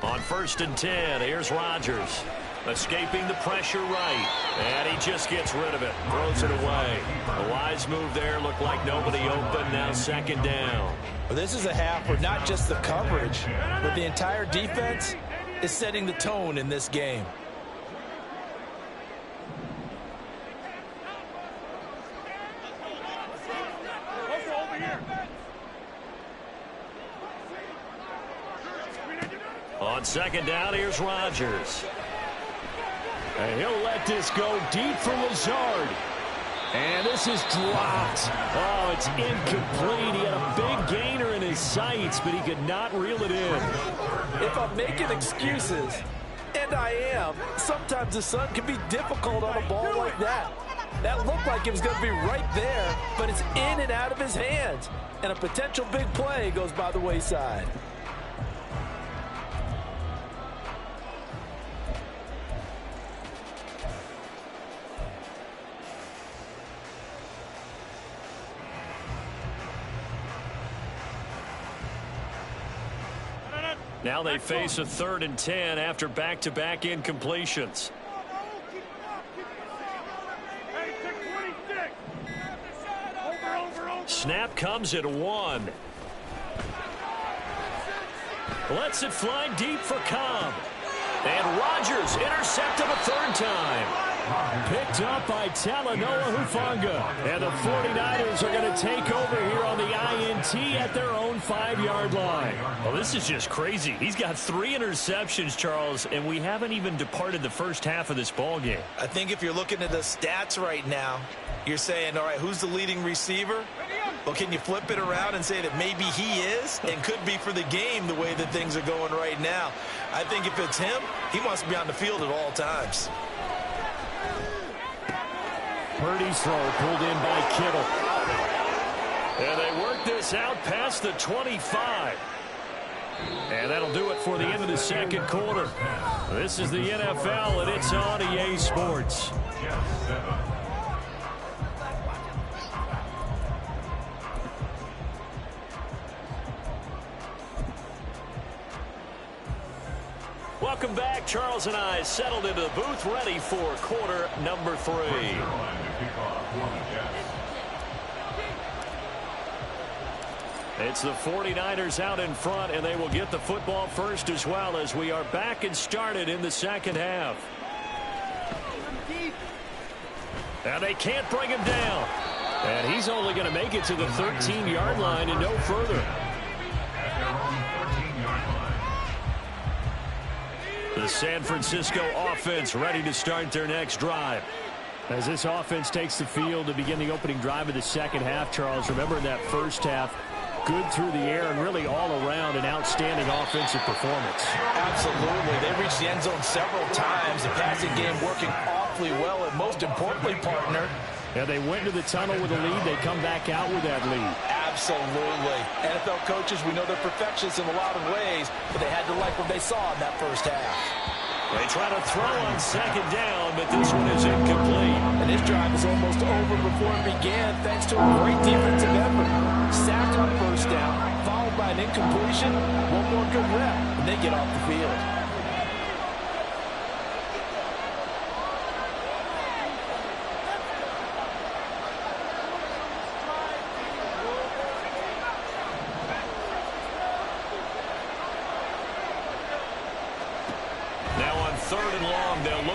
On 1st and 10, here's Rodgers. Escaping the pressure right. And he just gets rid of it. Throws it away. A wise move there. Looked like nobody open. Now 2nd down. Well, this is a half where not just the coverage, but the entire defense is setting the tone in this game. On 2nd down, here's Rodgers. And he'll let this go deep for Lazard. And this is dropped. Oh, it's incomplete. He had a big gainer in his sights, but he could not reel it in. If I'm making excuses, and I am, sometimes the sun can be difficult on a ball like that. That looked like it was going to be right there, but it's in and out of his hands. And a potential big play goes by the wayside. Now they face a 3rd and 10 after back-to-back incompletions. Snap comes at 1. Lets it fly deep for Cobb. And Rodgers intercepted a 3rd time. Picked up by Talanoa Hufanga. And the 49ers are going to take over here on the INT at their own 5-yard line. Well, this is just crazy. He's got 3 interceptions, Charles, and we haven't even departed the first half of this ball game. I think if you're looking at the stats right now, you're saying, all right, who's the leading receiver? Well, can you flip it around and say that maybe he is and could be for the game the way that things are going right now? I think if it's him, he wants to be on the field at all times. Purdy's throw pulled in by Kittle. And they work this out past the 25. And that'll do it for the end of the 2nd quarter. This is the NFL, and it's on EA Sports. Welcome back. Charles and I settled into the booth, ready for quarter number 3. It's the 49ers out in front, and they will get the football first as well as we are back and started in the 2nd half. And they can't bring him down. And he's only going to make it to the 13-yard line and no further. The San Francisco offense ready to start their next drive. As this offense takes the field to begin the opening drive of the 2nd half, Charles, remember in that first half, good through the air and really all around an outstanding offensive performance. Absolutely. They reached the end zone several times. The passing game working awfully well, and most importantly, partner. Yeah, they went to the tunnel with a lead. They come back out with that lead. Absolutely. NFL coaches, we know they're perfectionists in a lot of ways, but they had to like what they saw in that first half. They try to throw on 2nd down, but this one is incomplete. And this drive is almost over before it began, thanks to a great defensive effort. Sack on 1st down, followed by an incompletion, one more good rep, and they get off the field.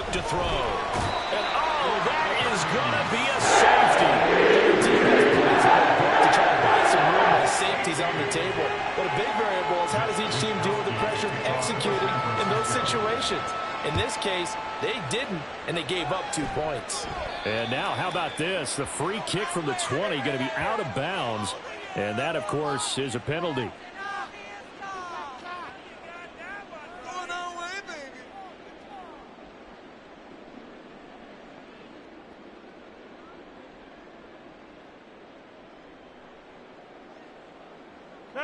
look to throw. And, oh, that is going to be a safety. The defense plays a little book to try to buy some room while safety's on the table. But a big variable is how does each team deal with the pressure of executing in those situations? In this case, they didn't, and they gave up 2 points. And now, how about this? The free kick from the 20 going to be out of bounds. And that, of course, is a penalty.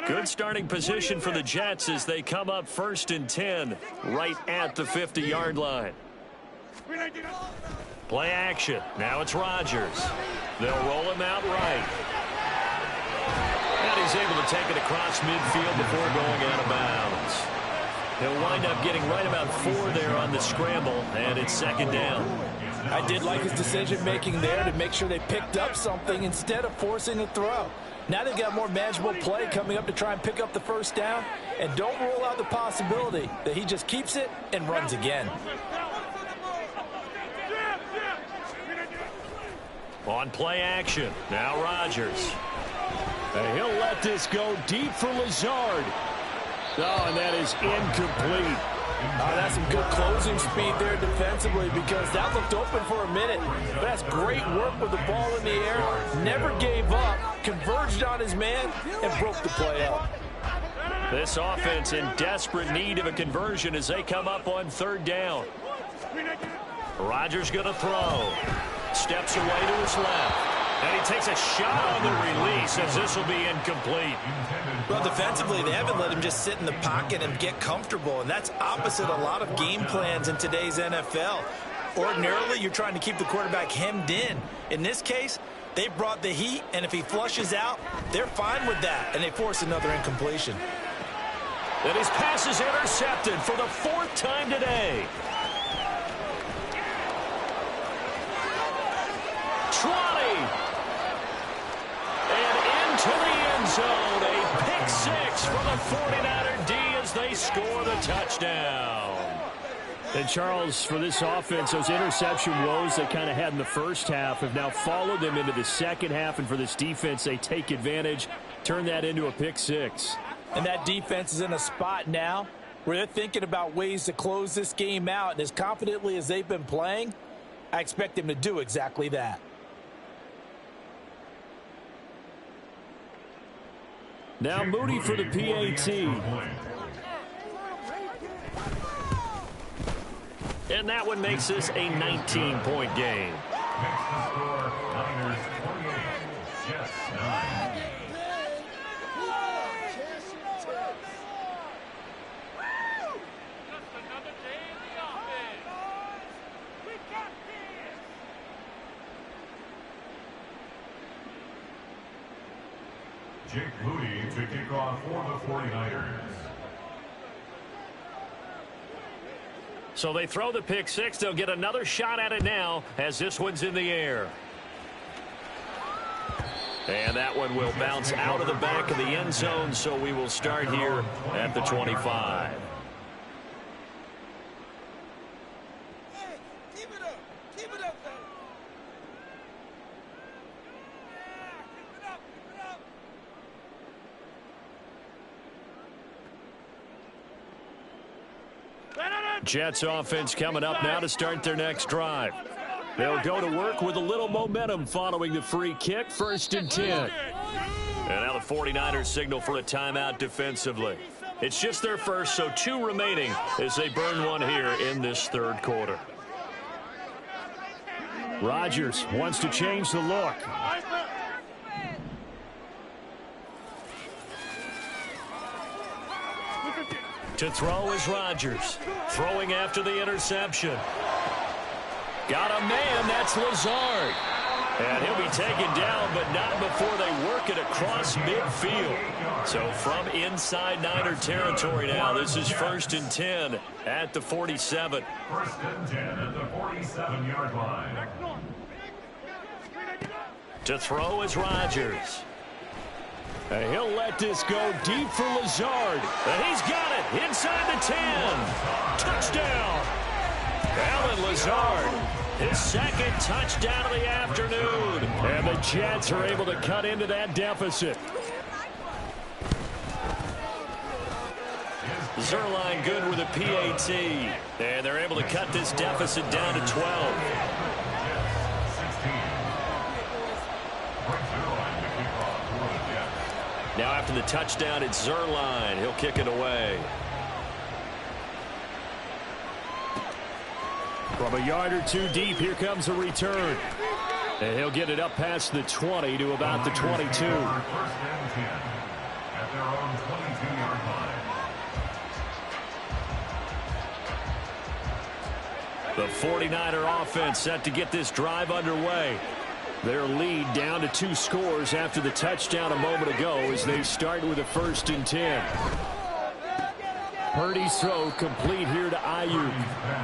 Good starting position for the Jets as they come up 1st and 10 right at the 50-yard line. Play action. Now it's Rodgers. They'll roll him out right. And he's able to take it across midfield before going out of bounds. He'll wind up getting right about 4 there on the scramble, and it's 2nd down. I did like his decision-making there to make sure they picked up something instead of forcing a throw. Now they've got more manageable play coming up to try and pick up the 1st down, and don't rule out the possibility that he just keeps it and runs again. On play action, now Rodgers. And he'll let this go deep for Lazard. Oh, and that is incomplete. That's some good closing speed there defensively because that looked open for a minute. But that's great work with the ball in the air. Never gave up, converged on his man, and broke the play up. This offense in desperate need of a conversion as they come up on 3rd down. Rodgers going to throw. Steps away to his left. And he takes a shot on the release as this will be incomplete. Well, defensively, they haven't let him just sit in the pocket and get comfortable, and that's opposite a lot of game plans in today's NFL. Ordinarily, you're trying to keep the quarterback hemmed in. In this case, they brought the heat, and if he flushes out, they're fine with that, and they force another incompletion. And his pass is intercepted for the 4th time today. To the end zone, a pick 6 for the 49er D as they score the touchdown. And Charles, for this offense, those interception woes they kind of had in the first half have now followed them into the second half, and for this defense, they take advantage, turn that into a pick 6. And that defense is in a spot now where they're thinking about ways to close this game out, and as confidently as they've been playing, I expect them to do exactly that. Now Moody for the PAT. And that one makes this a 19-point game. Next to score, Niners 28, Jets 9. Jake Moody to kick off for the 49ers. So they throw the pick 6. They'll get another shot at it now as this one's in the air. And that one will bounce out of the back of the end zone, so we will start here at the 25. Jets offense coming up now to start their next drive. They'll go to work with a little momentum following the free kick, 1st and 10. And now the 49ers signal for a timeout defensively. It's just their first, so 2 remaining as they burn one here in this 3rd quarter. Rodgers wants to change the look. To throw is Rodgers. Throwing after the interception. Got a man, that's Lazard. And he'll be taken down, but not before they work it across midfield. So from inside Niner territory now, this is 1st and 10 at the 47. 1st and 10 at the 47-yard line. To throw is Rodgers. And he'll let this go deep for Lazard. And he's got it inside the 10. Touchdown. Alan Lazard, his second touchdown of the afternoon. And the Jets are able to cut into that deficit. Zerline good with a PAT. And they're able to cut this deficit down to 12. Now after the touchdown, it's Zerline. He'll kick it away. From a yard or two deep, here comes a return. And he'll get it up past the 20 to about the 22. First and 10 at their own 22-yard line. The 49er offense set to get this drive underway. Their lead down to 2 scores after the touchdown a moment ago as they start with a 1st and 10. Purdy's throw complete here to Ayuk.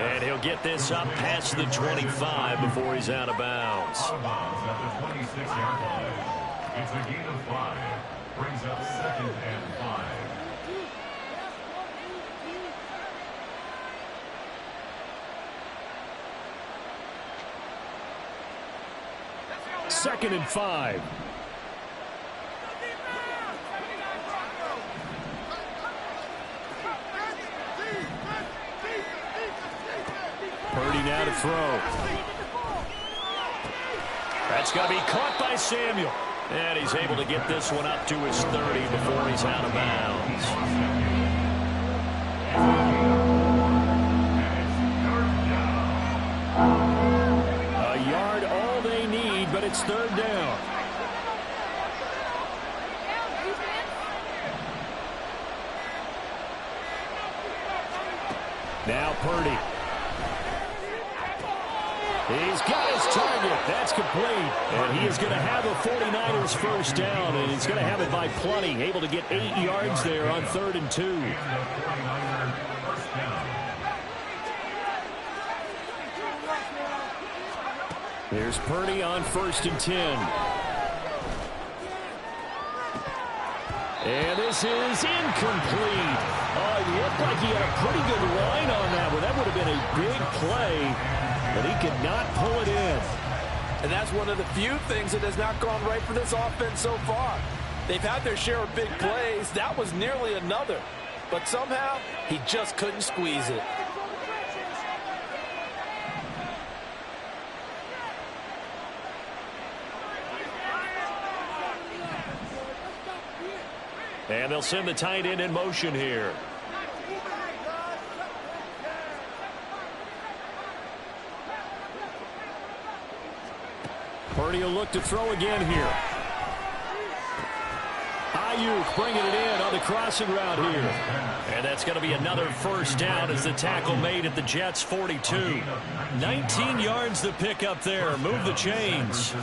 And he'll get this up past the 25 before he's out of bounds. Out of bounds at the 26-yard line. It's a gain of 5. Brings up 2nd and 5. Second and 5. Purdy now to throw. That's going to be caught by Samuel. And he's able to get this one up to his 30 before he's out of bounds. A yard all they need, but it's 3rd down. Now Purdy. He's got his target. That's complete. And he is going to have a 49ers first down, and he's going to have it by plenty. Able to get 8 yards there on 3rd and 2. Here's Purdy on 1st and 10. And this is incomplete. Oh, it looked like he had a pretty good line on that one. That would have been a big play, but he could not pull it in. And that's one of the few things that has not gone right for this offense so far. They've had their share of big plays. That was nearly another. But somehow, he just couldn't squeeze it. And they'll send the tight end in motion here. Purdy will look to throw again here. Ayuk bringing it in on the crossing route here. And that's going to be another first down as the tackle made at the Jets' 42. 19 yards to pick up there. Move the chains.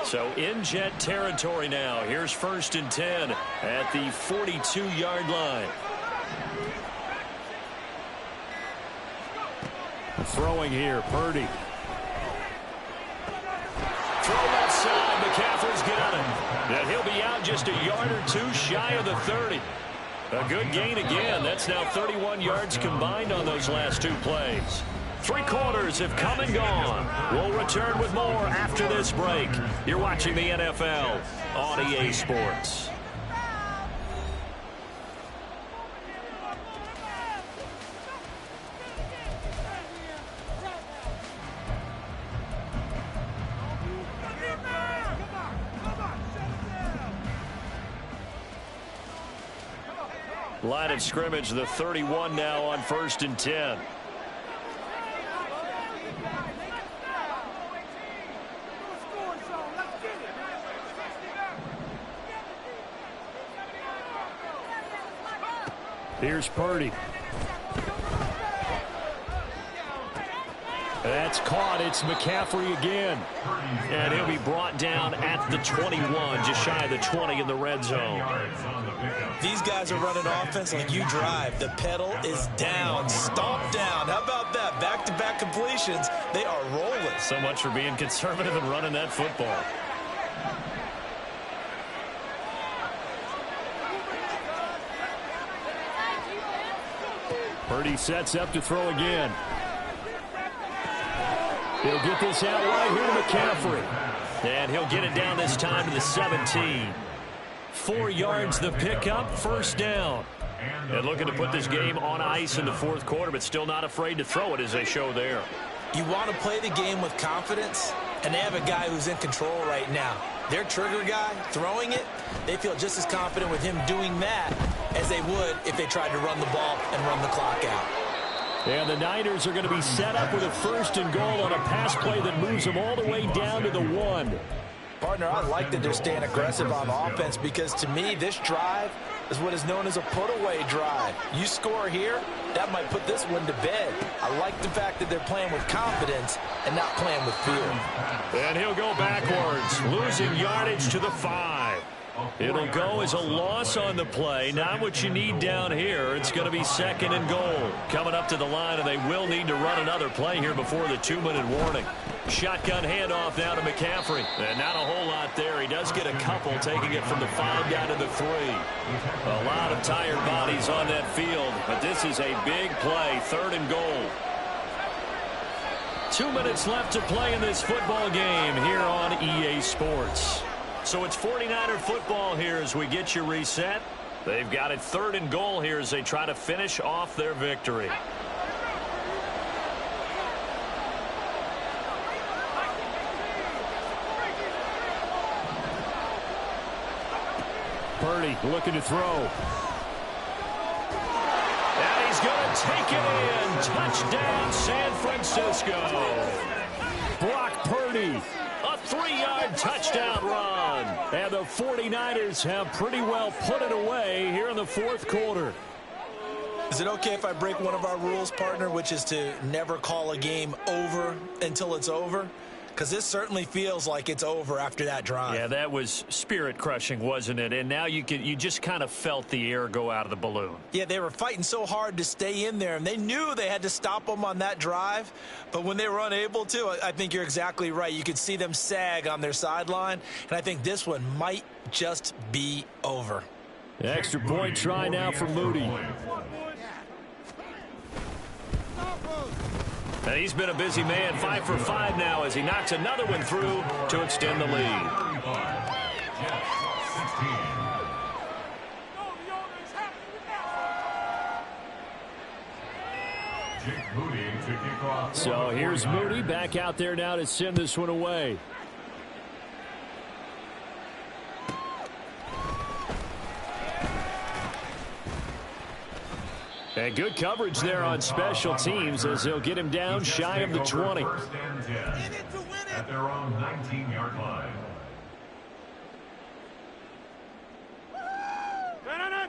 So in Jet territory now. Here's 1st and 10 at the 42-yard line. Throwing here, Purdy. Throw left side, McCaffrey's got it. And he'll be out just a yard or 2 shy of the 30. A good gain again. That's now 31 yards combined on those last 2 plays. 3 quarters have come and gone. We'll return with more after this break. You're watching the NFL on EA Sports. Line of scrimmage, the 31 now on 1st and 10. Here's Purdy. That's caught. It's McCaffrey again. And he'll be brought down at the 21, just shy of the 20 in the red zone. These guys are running offense like you drive. The pedal is down, stomp down. How about that? Back-to-back completions. They are rolling. So much for being conservative and running that football. Purdy sets up to throw again. He'll get this out right here to McCaffrey. And he'll get it down this time to the 17. 4 yards the pickup, first down. And looking to put this game on ice in the fourth quarter, but still not afraid to throw it as they show there. You want to play the game with confidence, and they have a guy who's in control right now. Their trigger guy, throwing it, they feel just as confident with him doing that as they would if they tried to run the ball and run the clock out. And the Niners are going to be set up with a first and goal on a pass play that moves them all the way down to the 1. Partner, I like that they're staying aggressive on offense because, to me, this drive is what is known as a put-away drive. You score here, that might put this one to bed. I like the fact that they're playing with confidence and not playing with fear. And he'll go backwards, losing yardage to the 5. It'll go as a loss on the play. Not what you need down here. It's going to be second and goal. Coming up to the line, and they will need to run another play here before the 2-minute warning. Shotgun handoff now to McCaffrey. And not a whole lot there. He does get a couple, taking it from the 5 down to the 3. A lot of tired bodies on that field, but this is a big play, third and goal. 2 minutes left to play in this football game here on EA Sports. So it's 49er football here as we get you reset. They've got it third and goal here as they try to finish off their victory. Purdy looking to throw. And he's going to take it in. Touchdown, San Francisco. Brock Purdy. A 3-yard touchdown run. And the 49ers have pretty well put it away here in the fourth quarter. Is it okay if I break one of our rules, partner, which is to never call a game over until it's over? Because this certainly feels like it's over after that drive. Yeah, that was spirit-crushing, wasn't it? And now you just kind of felt the air go out of the balloon. Yeah, they were fighting so hard to stay in there, and they knew they had to stop them on that drive. But when they were unable to, I think you're exactly right. You could see them sag on their sideline, and I think this one might just be over. Extra point try now for Moody. And he's been a busy man, 5 for 5 now as he knocks another one through to extend the lead. So here's Moody back out there now to send this one away. And good coverage there on special teams as they'll get him down shy of the 20. At their own 19-yard line.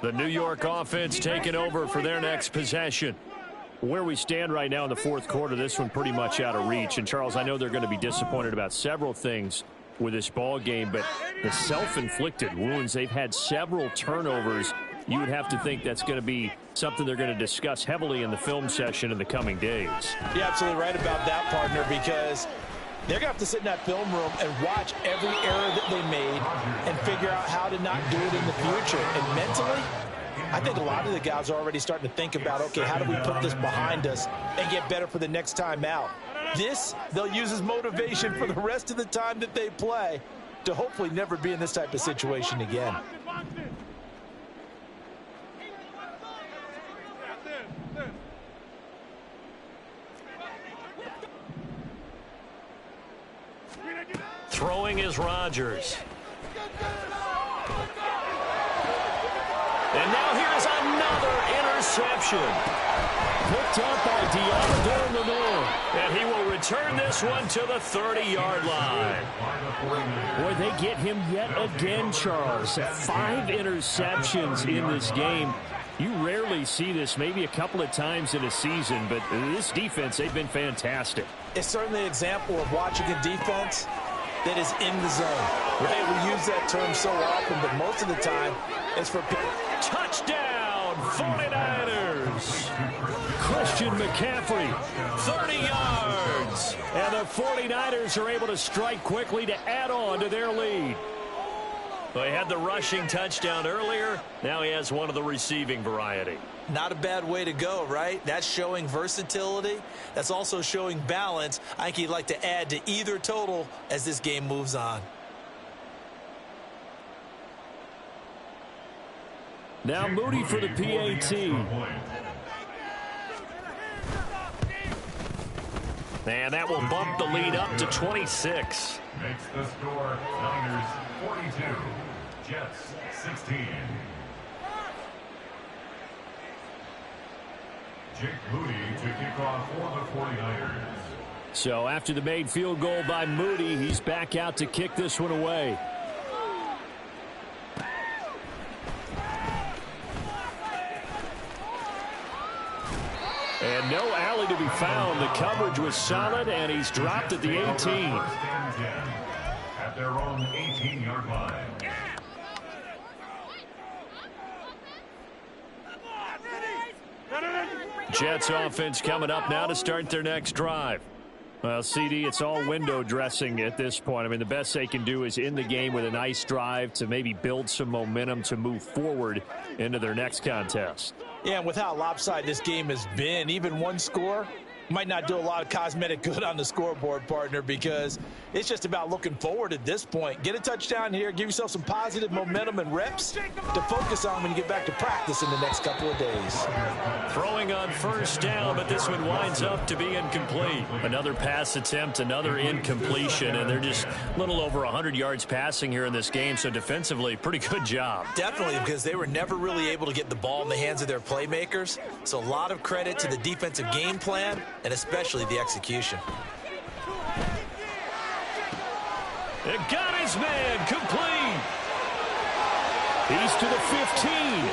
The New York offense taking over for their next possession. Where we stand right now in the fourth quarter, this one pretty much out of reach. And, Charles, I know they're going to be disappointed about several things with this ball game, but the self-inflicted wounds, they've had several turnovers. You would have to think that's going to be something they're going to discuss heavily in the film session in the coming days. You're absolutely right about that, partner, because they're going to have to sit in that film room and watch every error that they made and figure out how to not do it in the future. And mentally, I think a lot of the guys are already starting to think about, okay, how do we put this behind us and get better for the next time out? This, they'll use as motivation for the rest of the time that they play to hopefully never be in this type of situation again. Throwing is Rodgers. And now here's another interception. Picked up by Deommodore Lenoir. And he will return this one to the 30-yard line. Boy, they get him yet again, Charles. 5 interceptions in this game. You rarely see this, maybe a couple of times in a season, but this defense, they've been fantastic. It's certainly an example of watching a defense that is in the zone, right? We use that term so often, but most of the time, it's for people. Touchdown, 49ers. Christian McCaffrey, 30 yards. And the 49ers are able to strike quickly to add on to their lead. Well, he had the rushing touchdown earlier. Now he has one of the receiving variety. Not a bad way to go, right? That's showing versatility. That's also showing balance. I think he'd like to add to either total as this game moves on. Now Moody for the PAT. And that will bump the lead up to 26. Makes the score Niners 42, Jets 16. Jake Moody to kick off for the 49ers. So after the made field goal by Moody, he's back out to kick this one away. And no alley to be found. The coverage was solid, and he's dropped at the 18. First and 10 at their own 18-yard line. Jets offense coming up now to start their next drive. Well, CD, it's all window dressing at this point. I mean, the best they can do is in the game with a nice drive to maybe build some momentum to move forward into their next contest. Yeah, and with how lopsided this game has been, even one score might not do a lot of cosmetic good on the scoreboard, partner, because it's just about looking forward at this point. Get a touchdown here, give yourself some positive momentum and reps to focus on when you get back to practice in the next couple of days. Throwing on first down, but this one winds up to be incomplete. Another pass attempt, another incompletion, and they're just a little over 100 yards passing here in this game, so defensively, pretty good job. Definitely, because they were never really able to get the ball in the hands of their playmakers. So a lot of credit to the defensive game plan and especially the execution. It got his man complete. He's to the 15.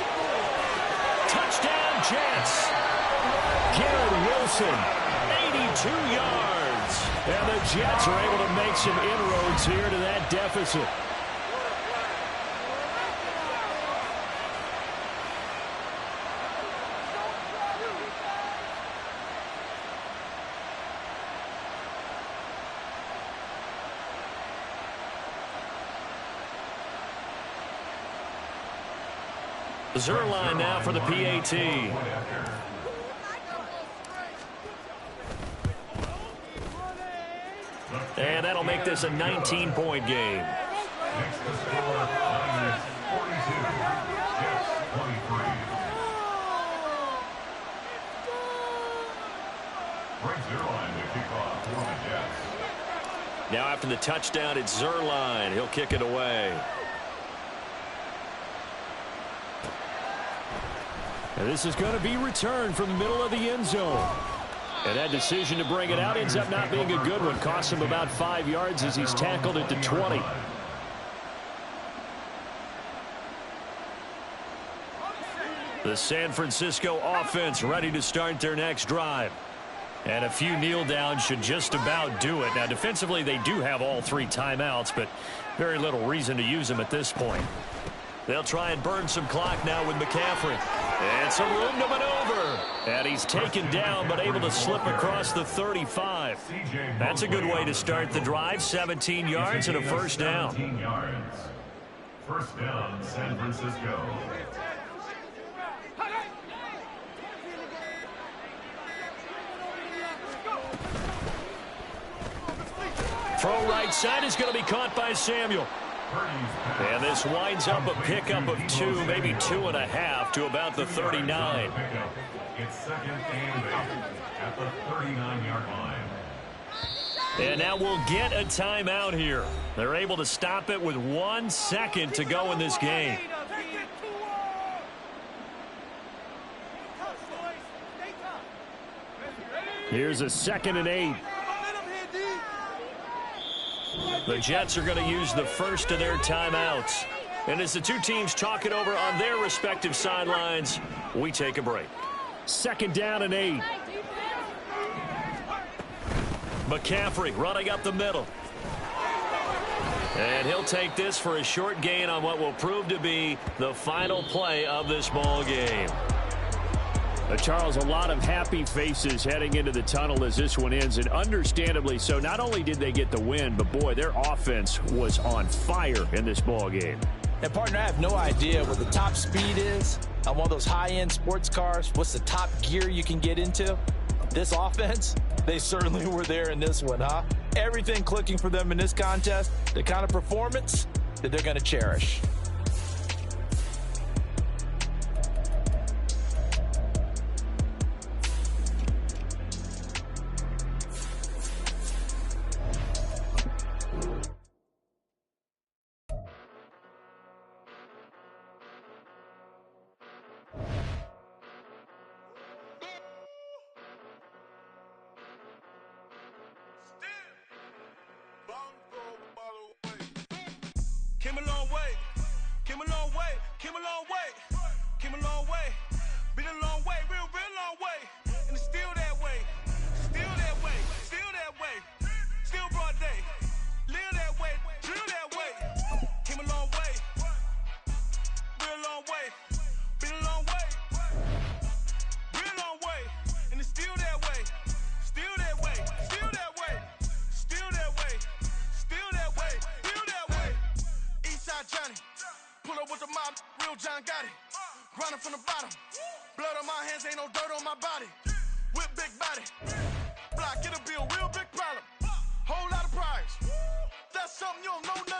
Touchdown, Jets. Garrett Wilson, 82 yards. and the Jets are able to make some inroads here to that deficit. Zerline now for the PAT. And that'll make this a 19-point game. Next to score, Niners 42, Jets 23. Frank Zerline to kick off for the Jets. Now after the touchdown, it's Zerline. He'll kick it away. And this is going to be returned from the middle of the end zone. And that decision to bring it out ends up not being a good one. Costs him about 5 yards as he's tackled at the 20. The San Francisco offense ready to start their next drive. And a few kneel downs should just about do it. Now, defensively, they do have all 3 timeouts, but very little reason to use them at this point. They'll try and burn some clock now with McCaffrey. And some room to maneuver. And he's taken down, but able to slip across the 35. That's a good way to start the drive. 17 yards and a first down. 17 yards. First down, San Francisco. Throw right side is going to be caught by Samuel. And this winds up a pickup of 2, maybe 2.5 to about the 39. It's second and 8 at the 39-yard line. And now we'll get a timeout here. They're able to stop it with 1 second to go in this game. Here's a 2nd and 8. The Jets are going to use the first of their timeouts. And as the two teams talk it over on their respective sidelines, we take a break. 2nd down and 8. McCaffrey running up the middle. And he'll take this for a short gain on what will prove to be the final play of this ball game. Charles, a lot of happy faces heading into the tunnel as this one ends, and understandably so. Not only did they get the win, but boy, their offense was on fire in this ball game. And, partner, I have no idea what the top speed is on one of those high-end sports cars. What's the top gear you can get into? This offense, they certainly were there in this one, huh? Everything clicking for them in this contest, the kind of performance that they're going to cherish. Came a long way, came a long way, came a long way, came a long way, been a long way, real long way, and it's still that way, still that way, still that way, still broad day, live that way, drill that way, came a long way, real long way, been a long way, real long way, and it's still that way, still that way, still that way, still that way, still that way, still that way. Eastside Johnny, pull up with the mob, real John Gotti. Grinding from the bottom, blood on my hands, ain't no dirt on my body. Whip big body, block, get a bill, real big problem. Whole lot of prize, that's something you don't know.